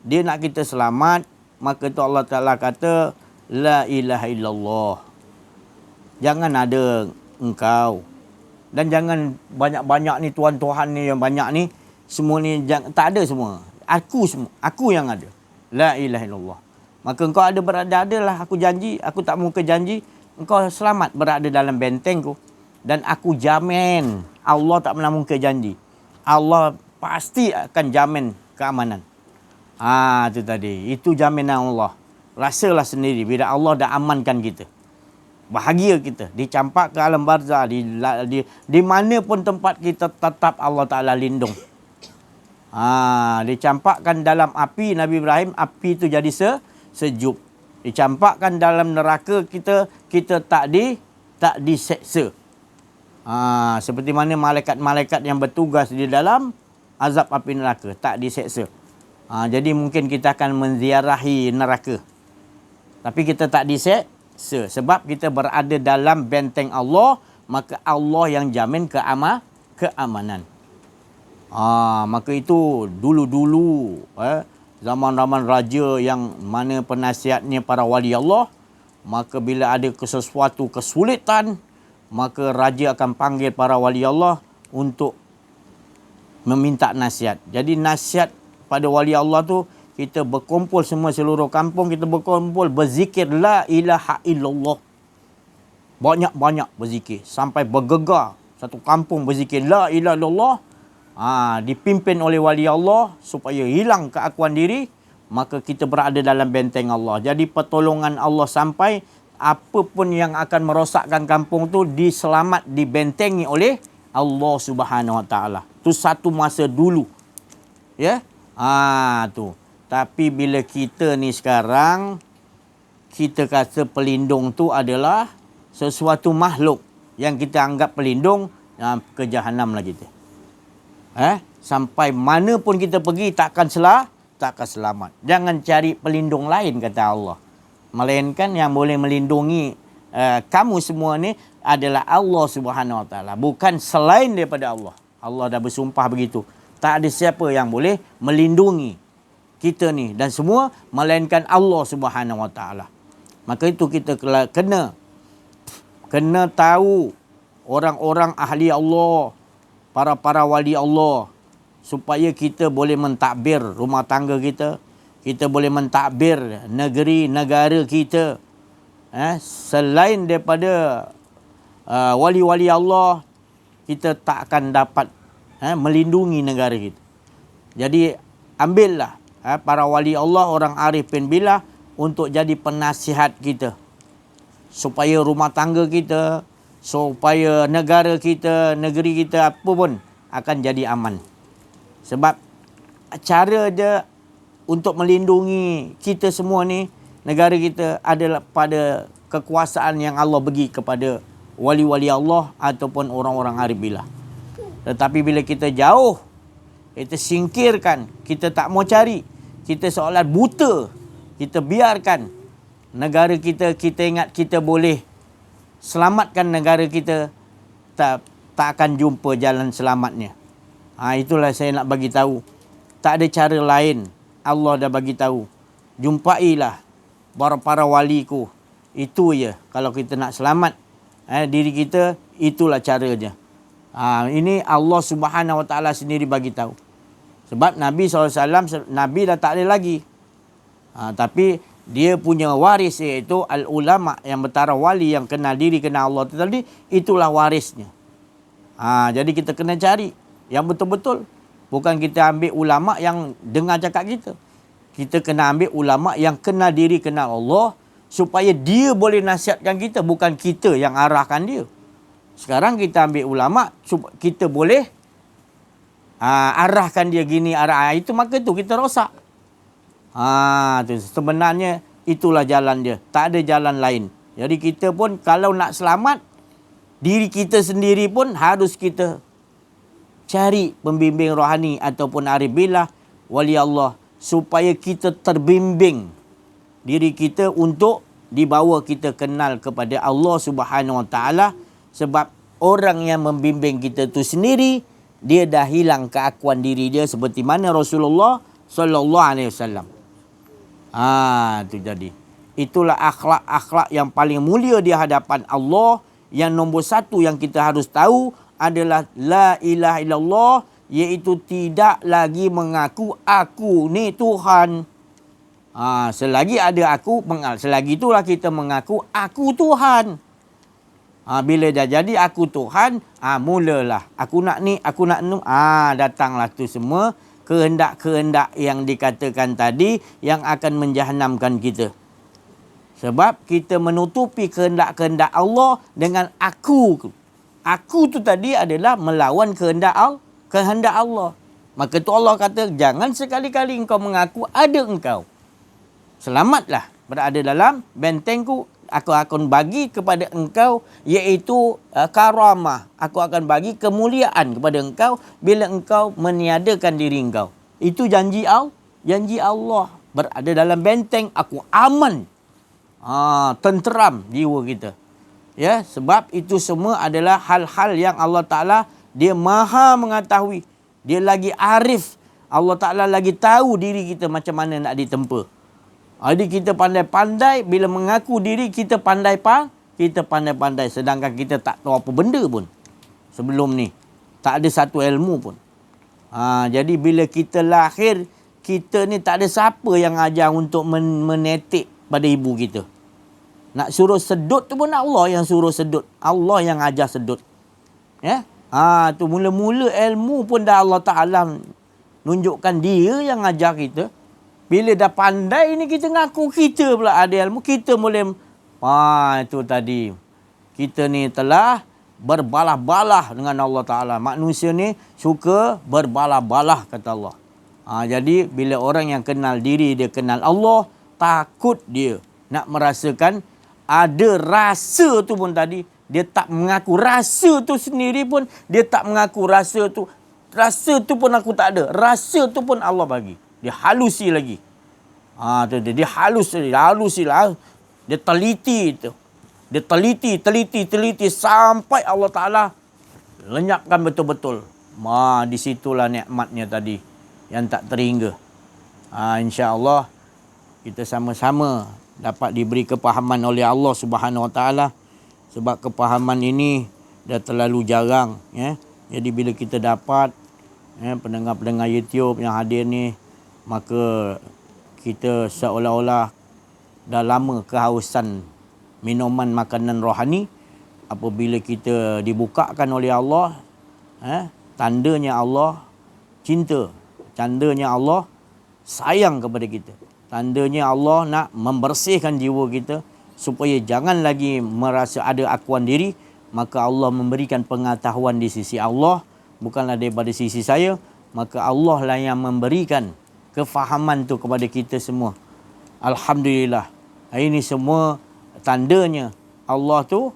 Dia nak kita selamat. Maka tu Allah Ta'ala kata, La ilaha illallah. Jangan ada engkau. Dan jangan banyak-banyak ni tuan-tuhan ni yang banyak ni, semua ni tak ada semua. Aku yang ada. La ilaha illallah. Maka engkau ada berada adalah aku janji, aku tak mau ke janji, engkau selamat berada dalam bentengku. Dan aku jamin, Allah tak pernah mungkir janji. Allah pasti akan jamin keamanan. Itu tadi. Itu jaminan Allah. Rasalah sendiri bila Allah dah amankan kita. Bahagia kita. Dicampak ke alam barzah. Di mana pun tempat kita, tetap Allah Ta'ala lindung. Dicampakkan dalam api Nabi Ibrahim, api itu jadi sejuk. Dicampakkan dalam neraka kita tak diseksa. Seperti mana malaikat-malaikat yang bertugas di dalam azab api neraka, tak diseksa. Jadi mungkin kita akan menziarahi neraka. Tapi kita tak diseksa. Sebab kita berada dalam benteng Allah, maka Allah yang jamin keamanan. Maka itu dulu-dulu zaman-zaman raja yang mana penasihatnya para wali Allah, maka bila ada sesuatu kesulitan, maka raja akan panggil para wali Allah untuk meminta nasihat. Jadi nasihat pada wali Allah tu, kita berkumpul semua seluruh kampung, kita berkumpul berzikir la ilaha illallah. Banyak-banyak berzikir sampai bergegar satu kampung berzikir la ilaha illallah. Dipimpin oleh wali Allah supaya hilang keakuan diri, maka kita berada dalam benteng Allah. Jadi pertolongan Allah sampai, apa pun yang akan merosakkan kampung tu dibentengi oleh Allah Subhanahu Wa Taala. Tu satu masa dulu. Ya. Tu. Tapi bila kita ni sekarang, kita kata pelindung tu adalah sesuatu makhluk yang kita anggap pelindung, ke jahanam lah kita. Sampai mana pun kita pergi takkan tak akan selamat. Jangan cari pelindung lain, kata Allah. Melainkan yang boleh melindungi kamu semua ni adalah Allah Subhanahu Wa Taala, bukan selain daripada Allah. Allah dah bersumpah begitu. Tak ada siapa yang boleh melindungi kita ni dan semua melainkan Allah Subhanahu Wa Taala. Maka itu kita kena tahu orang-orang ahli Allah, para wali Allah, supaya kita boleh mentadbir rumah tangga kita, kita boleh mentadbir negeri negara kita. Selain daripada wali-wali Allah, kita tak akan dapat melindungi negara kita. Jadi ambillah para wali Allah, orang arif bin billah untuk jadi penasihat kita, supaya rumah tangga kita, supaya negara kita, negeri kita apa pun akan jadi aman. Sebab cara dia untuk melindungi kita semua ni, negara kita, adalah pada kekuasaan yang Allah bagi kepada wali-wali Allah ataupun orang-orang arif billah. Tetapi bila kita jauh, kita singkirkan, kita tak mau cari, kita seolah buta, kita biarkan negara kita, kita ingat kita boleh selamatkan negara kita, tak akan jumpa jalan selamatnya. Itulah saya nak bagi tahu. Tak ada cara lain. Allah dah bagi tahu. Jumpailah para waliku. Itu je. Kalau kita nak selamat diri kita, itulah caranya. Ini Allah Subhanahu Wa Taala sendiri bagi tahu. Sebab Nabi SAW, Nabi dah tak ada lagi. Tapi dia punya waris, iaitu al-ulama, yang bertaraf wali, yang kenal diri, kenal Allah tadi, itulah warisnya. Jadi kita kena cari yang betul-betul. Bukan kita ambil ulama yang dengar cakap kita. Kita kena ambil ulama yang kenal diri, kenal Allah, supaya dia boleh nasihatkan kita, bukan kita yang arahkan dia. Sekarang kita ambil ulama, kita boleh arahkan dia gini, itu, maka tu kita rosak. Tu sebenarnya itulah jalan dia. Tak ada jalan lain. Jadi kita pun kalau nak selamat, diri kita sendiri pun harus kita cari pembimbing rohani ataupun arif billah, wali Allah, supaya kita terbimbing diri kita untuk dibawa kita kenal kepada Allah Subhanahu Wa Taala. Sebab orang yang membimbing kita tu sendiri, dia dah hilang keakuan diri dia, seperti mana Rasulullah sallallahu alaihi wasallam. Tu jadi. Itulah akhlak-akhlak yang paling mulia di hadapan Allah. Yang nombor satu yang kita harus tahu adalah la ilaha illallah, iaitu tidak lagi mengaku aku ni Tuhan. Selagi ada aku, selagi itulah kita mengaku aku Tuhan. Bila dah jadi aku Tuhan, mulalah aku nak ni, aku nak nu. Datanglah tu semua kehendak-kehendak yang dikatakan tadi yang akan menjahannamkan kita. Sebab kita menutupi kehendak-kehendak Allah dengan aku. Aku tu tadi adalah melawan kehendak Allah. Maka tu Allah kata, jangan sekali-kali engkau mengaku ada engkau. Selamatlah berada dalam bentengku. Aku akan bagi kepada engkau, iaitu karamah. Aku akan bagi kemuliaan kepada engkau bila engkau meniadakan diri engkau. Itu janji Allah. Berada dalam benteng, aku aman. Tenteram jiwa kita. Ya, sebab itu semua adalah hal-hal yang Allah Ta'ala, dia maha mengetahui. Dia lagi arif. Allah Ta'ala lagi tahu diri kita macam mana nak ditempa. Jadi kita pandai-pandai, bila mengaku diri kita pandai-pandai. Sedangkan kita tak tahu apa benda pun sebelum ni. Tak ada satu ilmu pun. Jadi bila kita lahir, kita ni tak ada siapa yang ajar untuk menetik pada ibu kita. Nak suruh sedut tu pun Allah yang suruh sedut. Allah yang ajar sedut. Ya? Tu mula-mula ilmu pun dah Allah Ta'ala nunjukkan dia yang ajar kita. Bila dah pandai ni, kita ngaku kita pula ada ilmu, kita boleh. Itu tadi. Kita ni telah berbalah-balah dengan Allah Ta'ala. Manusia ni suka berbalah-balah, kata Allah. Jadi bila orang yang kenal diri, dia kenal Allah, takut dia nak merasakan. Ada rasa tu pun tadi, dia tak mengaku rasa tu sendiri pun, dia tak mengaku rasa tu. Rasa tu pun aku tak ada. Rasa tu pun Allah bagi. Dia halusi lagi. Dia halusi lah. Dia teliti itu. Dia teliti sampai Allah Ta'ala lenyapkan betul-betul. Di situlah nikmatnya tadi yang tak terhingga. InsyaAllah kita sama-sama dapat diberi kepahaman oleh Allah Subhanahu Wa Ta'ala. Sebab kepahaman ini dah terlalu jarang. Jadi bila kita dapat pendengar-pendengar YouTube yang hadir ni, maka kita seolah-olah dah lama kehausan minuman makanan rohani. Apabila kita dibukakan oleh Allah, tandanya Allah cinta, tandanya Allah sayang kepada kita, tandanya Allah nak membersihkan jiwa kita supaya jangan lagi merasa ada akuan diri. Maka Allah memberikan pengetahuan di sisi Allah, bukanlah daripada sisi saya. Maka Allah lah yang memberikan kefahaman tu kepada kita semua. Alhamdulillah. Ini semua tandanya Allah tu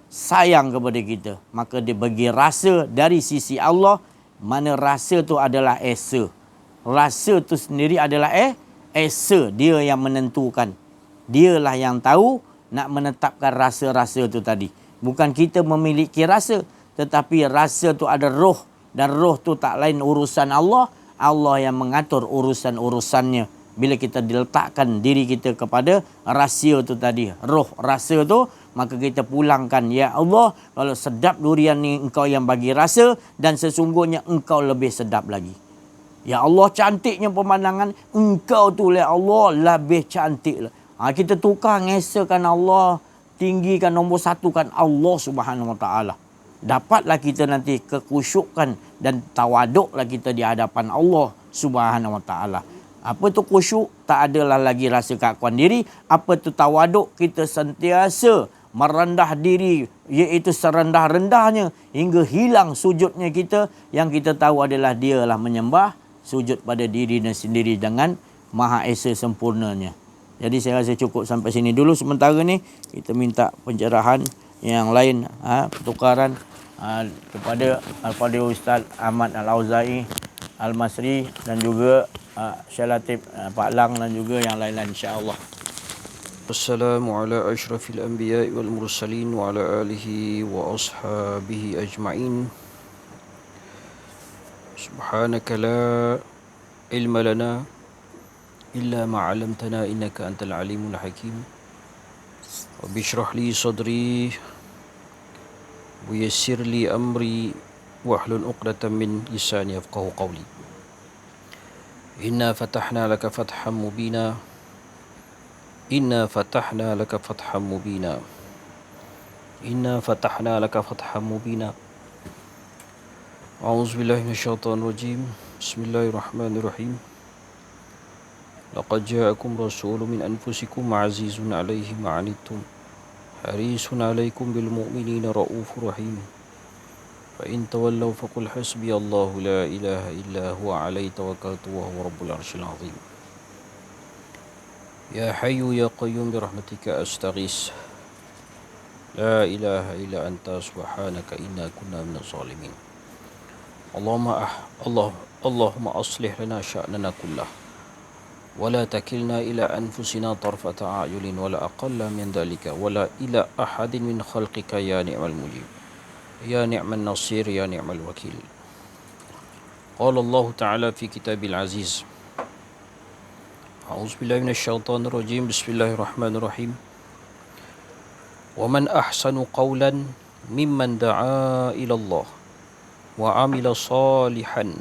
sayang kepada kita. Maka dia bagi rasa dari sisi Allah, mana rasa tu adalah esa. Rasa tu sendiri adalah esa. Dia yang menentukan. Dialah yang tahu nak menetapkan rasa-rasa tu tadi. Bukan kita memiliki rasa, tetapi rasa tu ada roh. Dan roh tu tak lain urusan Allah. Allah yang mengatur urusan-urusannya. Bila kita diletakkan diri kita kepada rahsia tu tadi, roh rasa tu, maka kita pulangkan, ya Allah, kalau sedap durian ni engkau yang bagi rasa, dan sesungguhnya engkau lebih sedap lagi. Ya Allah, cantiknya pemandangan, engkau tu ya Allah lebih cantik. Kita tukar ngesakan Allah, tinggikan nombor satu kan Allah Subhanahu Wa Ta'ala. Dapatlah kita nanti kekhusyukan dan tawaduklah kita di hadapan Allah Subhanahu Wa Ta'ala. Apa tu khusyuk? Tak adalah lagi rasa keakuan diri. Apa tu tawaduk? Kita sentiasa merendah diri, iaitu serendah-rendahnya hingga hilang sujudnya kita. Yang kita tahu adalah dialah menyembah, sujud pada dirinya sendiri dengan Maha Esa sempurnanya. Jadi saya rasa cukup sampai sini dulu sementara ni. Kita minta pencerahan yang lain, pertukaran kepada Al-Fadhil Ustaz Ahmad Al-Auza'i Al-Masri dan juga Syekh Latif Pak Lang dan juga yang lain-lain, insya-Allah. Wassalamu ala asyrafil anbiya'i wal mursalin wa ala alihi wa ashabihi ajma'in. Subhanaka la ilma lana illa ma 'allamtana innaka antal alimul hakim. Rabbi shrah li sadri wa yassir li amri wahlul 'uqdatam min lisani yafqahu qawli. Inna fatahna laka fatham mubina. Inna fatahna laka fatham mubina. Inna fatahna laka fatham mubina. A'udzubillahi minasyaitonir rajim. Bismillahirrahmanirrahim. Laqad ja'akum rasulun min anfusikum 'azizun 'alaihi ma 'anittum harisun 'alaikum bil mu'minina raufur rahim. Fa in tawallaw faqul hasbiyallahu la ilaha illa huwa 'alaihi tawakkaltu wa huwa rabbul 'arsyil 'azim. Ya hayyu ya qayyum bi rahmatika astaghis. La ilaha illa anta subhanaka inna kunna minaz zalimin. Allahumma aslih lana sya'nana kullah wa la takilna ila anfusina tarfata a'yunin wa la aqalla min dhalika wa la ila ahadin min khalqika ya ni'mal mujib. Ya ni'man nasir, ya ni'mal wakil. Qala Allah Ta'ala fi kitabil aziz. A'udzubillahi minasyaitonir rajim. Bismillahirrahmanirrahim. Wa man ahsanu qawlan mimman da'a ila Allah wa 'amila salihan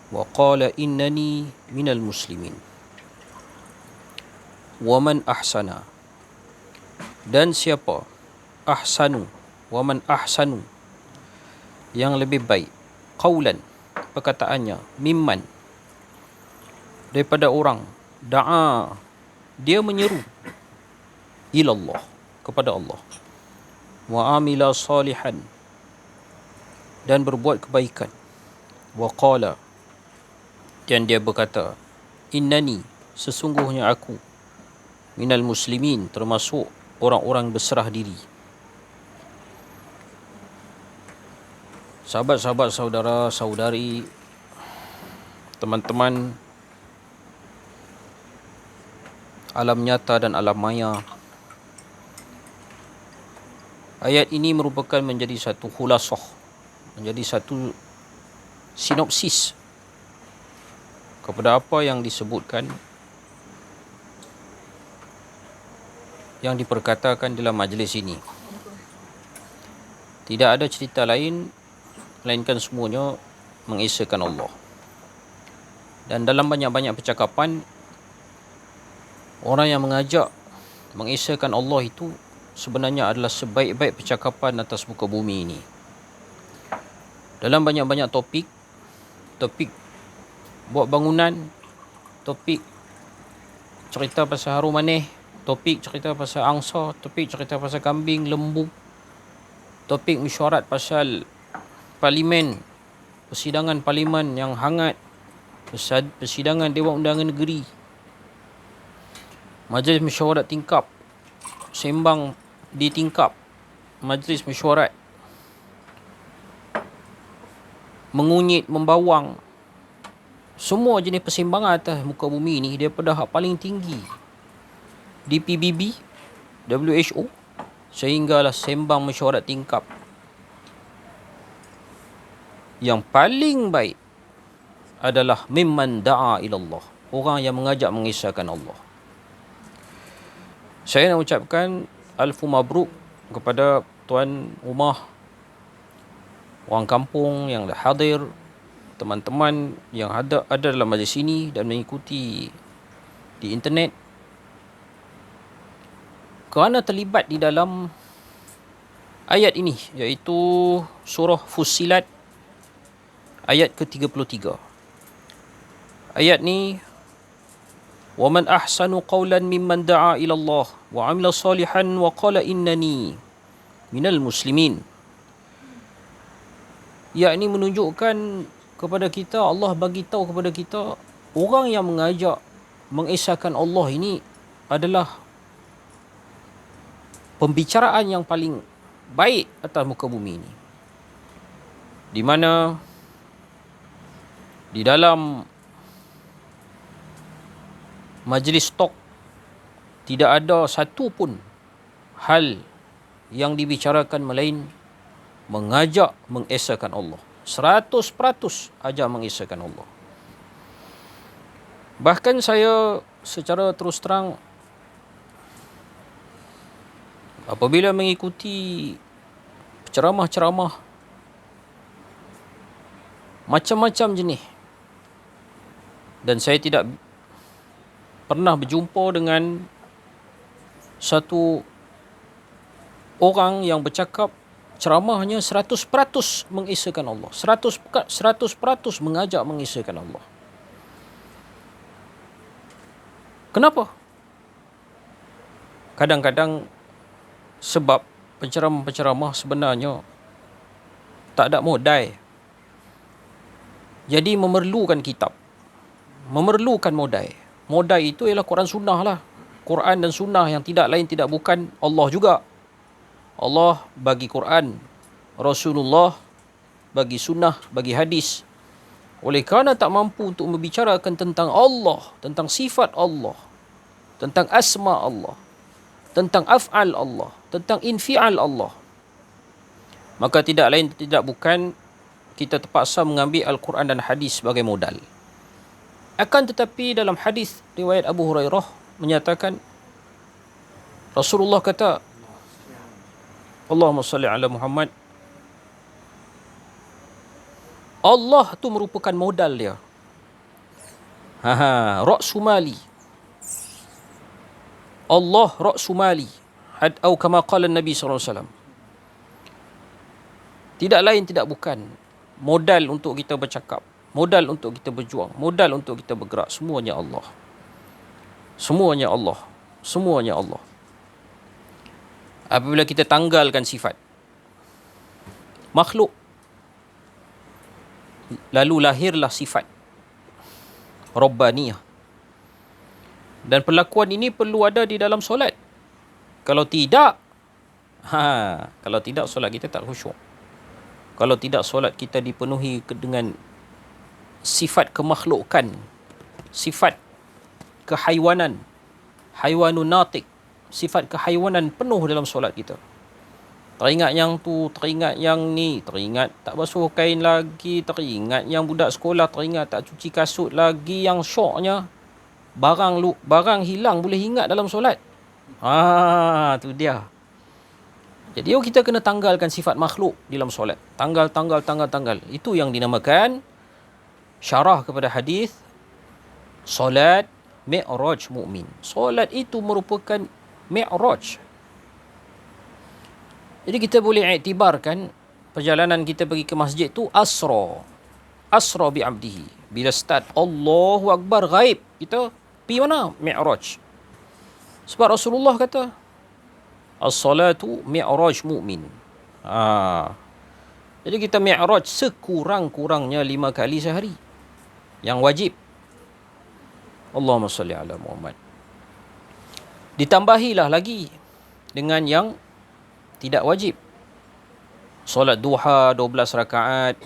wa qala innani minal muslimin. Wa man ahsana, dan siapa, ahsanu, wa man ahsanu, yang lebih baik, qaulan, perkataannya, mimman, daripada orang, da'a, dia menyeru, ilallah, kepada Allah, wa amila salihan, dan berbuat kebaikan, wa qala, dan dia berkata, innani, sesungguhnya aku, minal muslimin, termasuk orang-orang berserah diri. Sahabat-sahabat, saudara-saudari, teman-teman alam nyata dan alam maya. Ayat ini merupakan menjadi satu khulasah, menjadi satu sinopsis kepada apa yang disebutkan, yang diperkatakan dalam majlis ini. Tidak ada cerita lain melainkan semuanya mengesahkan Allah. Dan dalam banyak-banyak percakapan, orang yang mengajak mengesahkan Allah itu sebenarnya adalah sebaik-baik percakapan atas muka bumi ini. Dalam banyak-banyak topik buat bangunan, topik cerita pasal harum manis, topik cerita pasal angsa, topik cerita pasal kambing, lembu, topik mesyuarat pasal parlimen, persidangan parlimen yang hangat, persidangan Dewan Undangan Negeri, majlis mesyuarat tingkap, sembang di tingkap, majlis mesyuarat, mengunyit, membawang, semua jenis persembangan atas muka bumi ni, daripada hak paling tinggi di PBB, WHO, sehinggalah sembang mesyuarat tingkap. Yang paling baik adalah mimman da'a ilallah, orang yang mengajak mengesahkan Allah. Saya nak ucapkan alfu mabruk kepada tuan rumah, orang kampung yang dah hadir, teman-teman yang ada dalam majlis ini dan mengikuti di internet, kerana terlibat di dalam ayat ini, iaitu surah Fussilat ayat ke-33. Ayat ni, وَمَنْ أَحْسَنُ قَوْلًا مِمَّنْ دَعَا إِلَى اللَّهِ وَعَمِلَ صَالِحًا وَقَالَ إِنَّنِي مِنَ الْمُسْلِمِينَ. Yakni menunjukkan kepada kita, Allah bagi tahu kepada kita, orang yang mengajak mengesahkan Allah ini adalah pembicaraan yang paling baik atas muka bumi ini. Di mana di dalam majlis talk tidak ada satu pun hal yang dibicarakan melain mengajak mengesahkan Allah. 100% ajak mengesahkan Allah. Bahkan saya secara terus terang, apabila mengikuti ceramah-ceramah macam-macam jenis, dan saya tidak pernah berjumpa dengan satu orang yang bercakap ceramahnya 100% mengesahkan Allah, 100% mengajak mengesahkan Allah. Kenapa? Kadang-kadang sebab penceramah-penceramah sebenarnya tak ada modal. Jadi memerlukan kitab, memerlukan modal. Modal itu ialah Quran Sunnah lah. Quran dan Sunnah yang tidak lain tidak bukan Allah juga. Allah bagi Quran, Rasulullah bagi Sunnah, bagi hadis. Oleh kerana tak mampu untuk membicarakan tentang Allah, tentang sifat Allah, tentang asma Allah, tentang af'al Allah, tentang infial Allah, maka tidak lain tidak bukan kita terpaksa mengambil Al-Quran dan hadis sebagai modal. Akan tetapi dalam hadis riwayat Abu Hurairah menyatakan, Rasulullah kata, Allahumma salli ala Muhammad, Allah tu merupakan modal dia. Ra'su mali. Allah ra'su mali. Atau kama qala Nabi SAW. Tidak lain tidak bukan modal untuk kita bercakap, modal untuk kita berjuang, modal untuk kita bergerak, semuanya Allah. Semuanya Allah. Semuanya Allah. Apabila kita tanggalkan sifat makhluk, lalu lahirlah sifat Rabbaniyah. Dan perlakuan ini perlu ada di dalam solat. Kalau tidak, solat kita tak khusyuk. Kalau tidak, solat kita dipenuhi dengan sifat kemakhlukan, sifat kehaiwanan, haiwanun natik, sifat kehaiwanan penuh dalam solat kita. Teringat yang tu, teringat yang ni, teringat tak basuh kain lagi, teringat yang budak sekolah, teringat tak cuci kasut lagi. Yang syoknya barang hilang boleh ingat dalam solat. Tu dia. Jadi kita kena tanggalkan sifat makhluk dalam solat. Tanggal. Itu yang dinamakan syarah kepada hadis solat mi'raj mukmin. Solat itu merupakan mi'raj. Jadi kita boleh iktibarkan perjalanan kita pergi ke masjid tu asra bi abdihi. Bila start Allahu akbar ghaib, kita pergi mana? Mi'raj. Sebab Rasulullah kata as-salatu mi'raj mu'min. Jadi kita mi'raj sekurang-kurangnya 5 kali sehari. Yang wajib. Allahumma salli ala Muhammad. Ditambahilah lagi dengan yang tidak wajib. Solat duha 12 rakaat,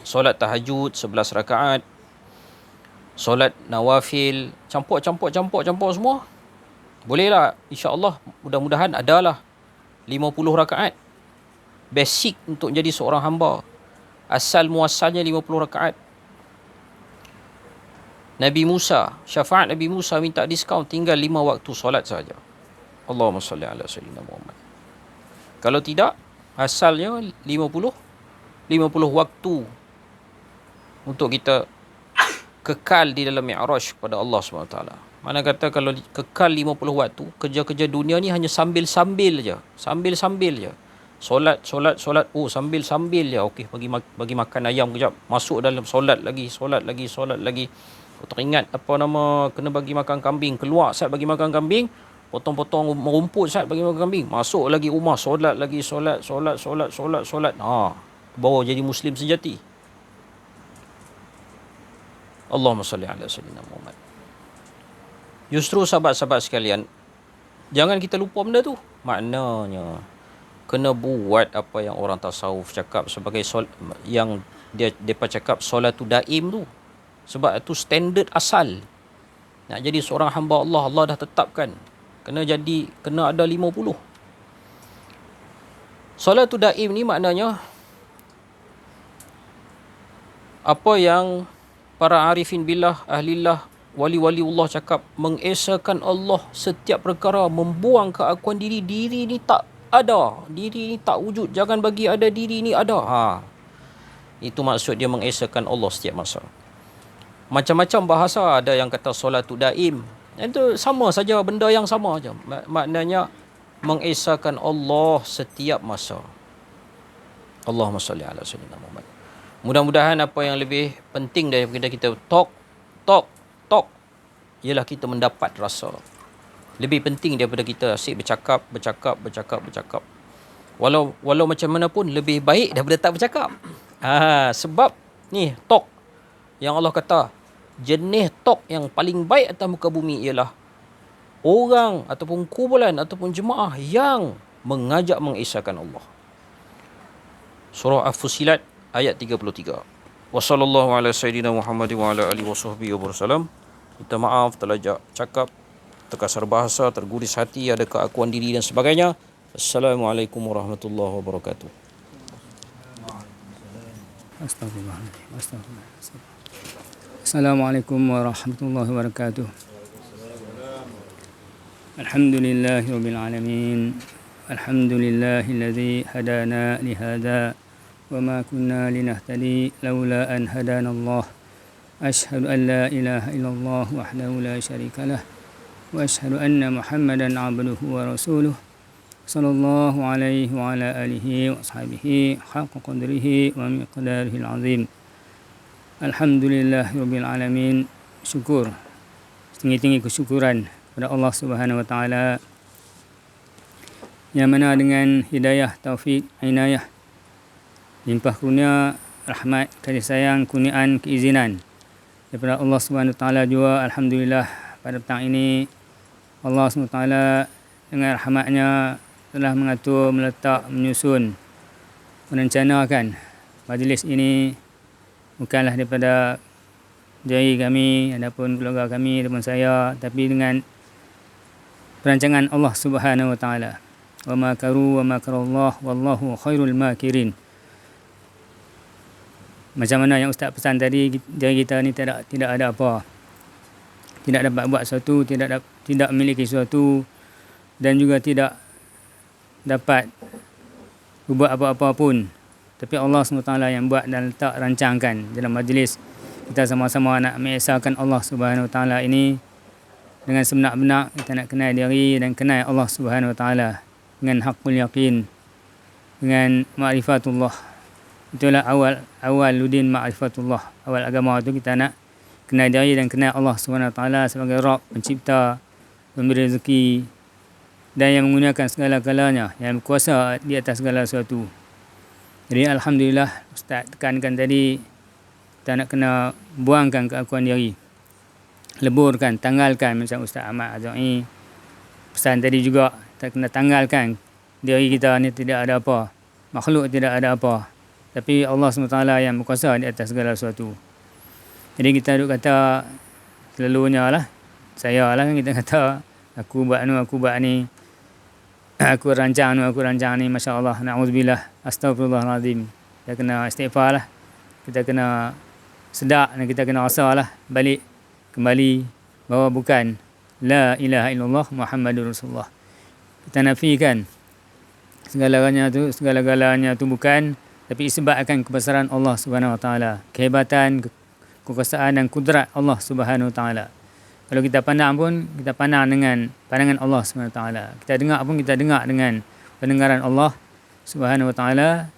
solat tahajud 11 rakaat, solat nawafil, campur semua. Bolehlah, insya-Allah, mudah-mudahan adalah 50 rakaat. Basic untuk jadi seorang hamba. Asal muasalnya 50 rakaat. Nabi Musa, syafaat Nabi Musa minta diskaun tinggal 5 waktu solat saja. Allahumma salli ala sayyidina Muhammad. Kalau tidak, asalnya 50 waktu untuk kita kekal di dalam mi'raj kepada Allah SWT. Mana kata kalau kekal 50 waktu, kerja-kerja dunia ni hanya sambil-sambil je. Solat. Sambil-sambil je. Okey, bagi makan ayam kejap. Masuk dalam solat lagi. Teringat kena bagi makan kambing. Keluar saat bagi makan kambing. Potong-potong merumput saat bagi makan kambing. Masuk lagi rumah, solat. Baru jadi Muslim sejati. Allahumma salli ala sayyidina Muhammad. Justru sahabat-sahabat sekalian, jangan kita lupa benda tu. Maknanya kena buat apa yang orang tasawuf cakap sebagai yang depa cakap solatu daim tu. Sebab itu standard asal. Nak jadi seorang hamba Allah, Allah dah tetapkan. Kena ada 50. Solatu daim ni maknanya apa yang para arifin billah, ahlillah, wali-wali Allah cakap, mengesakan Allah setiap perkara, membuang keakuan diri. Diri ni tak ada, diri ni tak wujud, jangan bagi ada diri ni ada. Itu maksud dia mengesakan Allah setiap masa. Macam-macam bahasa, ada yang kata solatu daim. Itu sama saja, benda yang sama saja. Maknanya mengesakan Allah setiap masa. Allahumma salli ala sayyidina Muhammad. Mudah-mudahan apa yang lebih penting daripada kita talk ialah kita mendapat rasa. Lebih penting daripada kita asyik bercakap. Walau macam mana pun lebih baik daripada tak bercakap. Sebab ni talk yang Allah kata, jenis talk yang paling baik atas muka bumi ialah orang ataupun kumpulan ataupun jemaah yang mengajak mengesahkan Allah. Surah Al-Fusilat ayat 33. Wassallallahu ala sayyidina Muhammad wa ala alihi wasahbihi wasallam. Minta maaf terlajak cakap, terkasar bahasa, terguris hati, ada keakuan diri dan sebagainya. Assalamualaikum warahmatullahi wabarakatuh. Astagfirullah. Assalamualaikum warahmatullahi wabarakatuh. Alhamdulillahirabbil alamin. Alhamdulillahilladzi hadana li hadza wa ma kunna linahtadi laula an hadana Allah. Asyhadu an la ilaha illallah wahdahu la syarika lah wa asyhadu anna Muhammadan abduhu wa rasuluh sallallahu alaihi wa ala alihi wa ashabihi haqqa qadrihi wa miqdarihil azim. Alhamdulillahirabbil alamin. Syukur, tinggi-tinggi kesyukuran kepada Allah Subhanahu wa taala yang mana dengan hidayah, taufik, inayah, limpah kurnia, rahmat, kasih sayang, kurniaan, keizinan daripada Allah Subhanahu wa taala juga, alhamdulillah pada petang ini Allah Subhanahu wa taala dengan rahmatnya telah mengatur, meletak, menyusun, merencanakan majlis ini bukanlah daripada dari kami, adapun keluarga kami, adapun saya, tapi dengan perancangan Allah Subhanahu wa taala. Wa makaru wa makarallah wallahu khairul makirin. Macam mana yang ustaz pesan tadi, diri kita ni tidak ada apa, tidak dapat buat sesuatu, tidak memiliki sesuatu, dan juga tidak dapat buat apa-apa pun. Tapi Allah SWT yang buat dan letak rancangkan dalam majlis kita sama-sama nak mengesahkan Allah Subhanahu Wa Taala ini dengan sebenar-benar. Kita nak kenal diri dan kenal Allah Subhanahu Wa Taala dengan haqqul yaqin, dengan ma'rifatullah. Itulah awal ludin ma'rifatullah. Awal agama itu kita nak kenal diri dan kenal Allah Subhanahu Wa Taala sebagai Rabb, pencipta, pemberi rezeki, dan yang menggunakan segala-galanya, yang berkuasa di atas segala sesuatu. Jadi alhamdulillah, ustaz tekankan tadi, kita nak kena buangkan keakuan diri, leburkan, tanggalkan, macam Ustaz Ahmad Azai pesan tadi juga, kita kena tanggalkan diri kita ni tidak ada apa, makhluk tidak ada apa, tapi Allah SWT yang berkuasa di atas segala sesuatu. Jadi kita duk kata selalunya lah, saya lah kita kata aku buat ni, aku rancang ni, Masya Allah, na'udzubillah, astagfirullahaladzim. Kita kena istighfar lah, kita kena sedar dan kita kena rasa lah balik kembali bahawa bukan la ilaha illallah Muhammadur Rasulullah. Kita nafikan segala-galanya tu bukan, tapi disebabkan kebesaran Allah Subhanahu Wa Taala, kehebatan, kekuasaan dan kudrat Allah Subhanahu Wa Taala. Kalau kita pandang pun, kita pandang dengan pandangan Allah Subhanahu Wa Taala. Kita dengar pun, kita dengar dengan pendengaran Allah Subhanahu Wa Taala.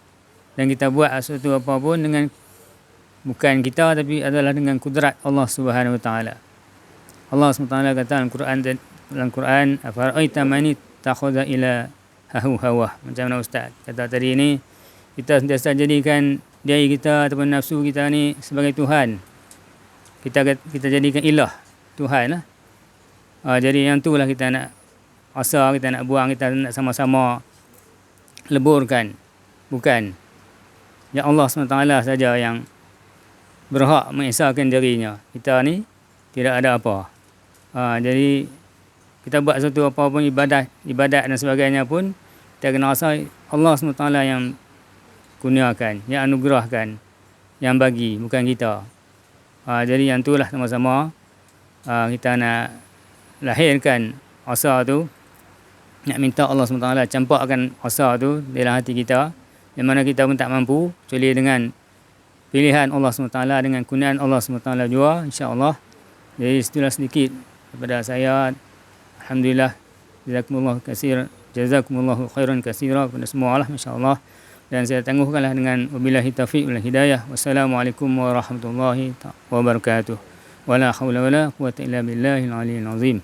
Dan kita buat sesuatu apa pun dengan bukan kita, tapi adalah dengan kudrat Allah Subhanahu Wa Taala. Allah Subhanahu Wa Taala kata dalam Quran, afara'aita man ittakhadha ilahahu hawa. Macam mana ustaz kata tadi ni, kita sentiasa jadikan diri kita ataupun nafsu kita ni sebagai Tuhan. Kita jadikan ilah, Tuhan lah. Jadi yang tu lah kita nak rasa, kita nak buang, kita nak sama-sama leburkan. Bukan ya Allah SWT saja yang berhak mengesahkan dirinya. Kita ni tidak ada apa. Jadi kita buat sesuatu apa pun, ibadat dan sebagainya pun, kita kena rasa Allah SWT yang kurniakan, yang anugerahkan, yang bagi, bukan kita. Jadi yang tu lah sama-sama kita nak lahirkan rasa tu, nak minta Allah SWT campakkan rasa tu dalam hati kita, yang mana kita pun tak mampu kecuali dengan pilihan Allah SWT, dengan kurniaan Allah SWT jua, insya-Allah. Jadi itulah sedikit daripada saya. Alhamdulillah, jazakumullahu khairan katsira kepada semua lah, insya-Allah. Dan saya tangguhkanlah dengan wabillahi taufiq wal hidayah. Wassalamualaikum warahmatullahi wabarakatuh. Wala haula wala quwwata illa billahil aliyyil azim.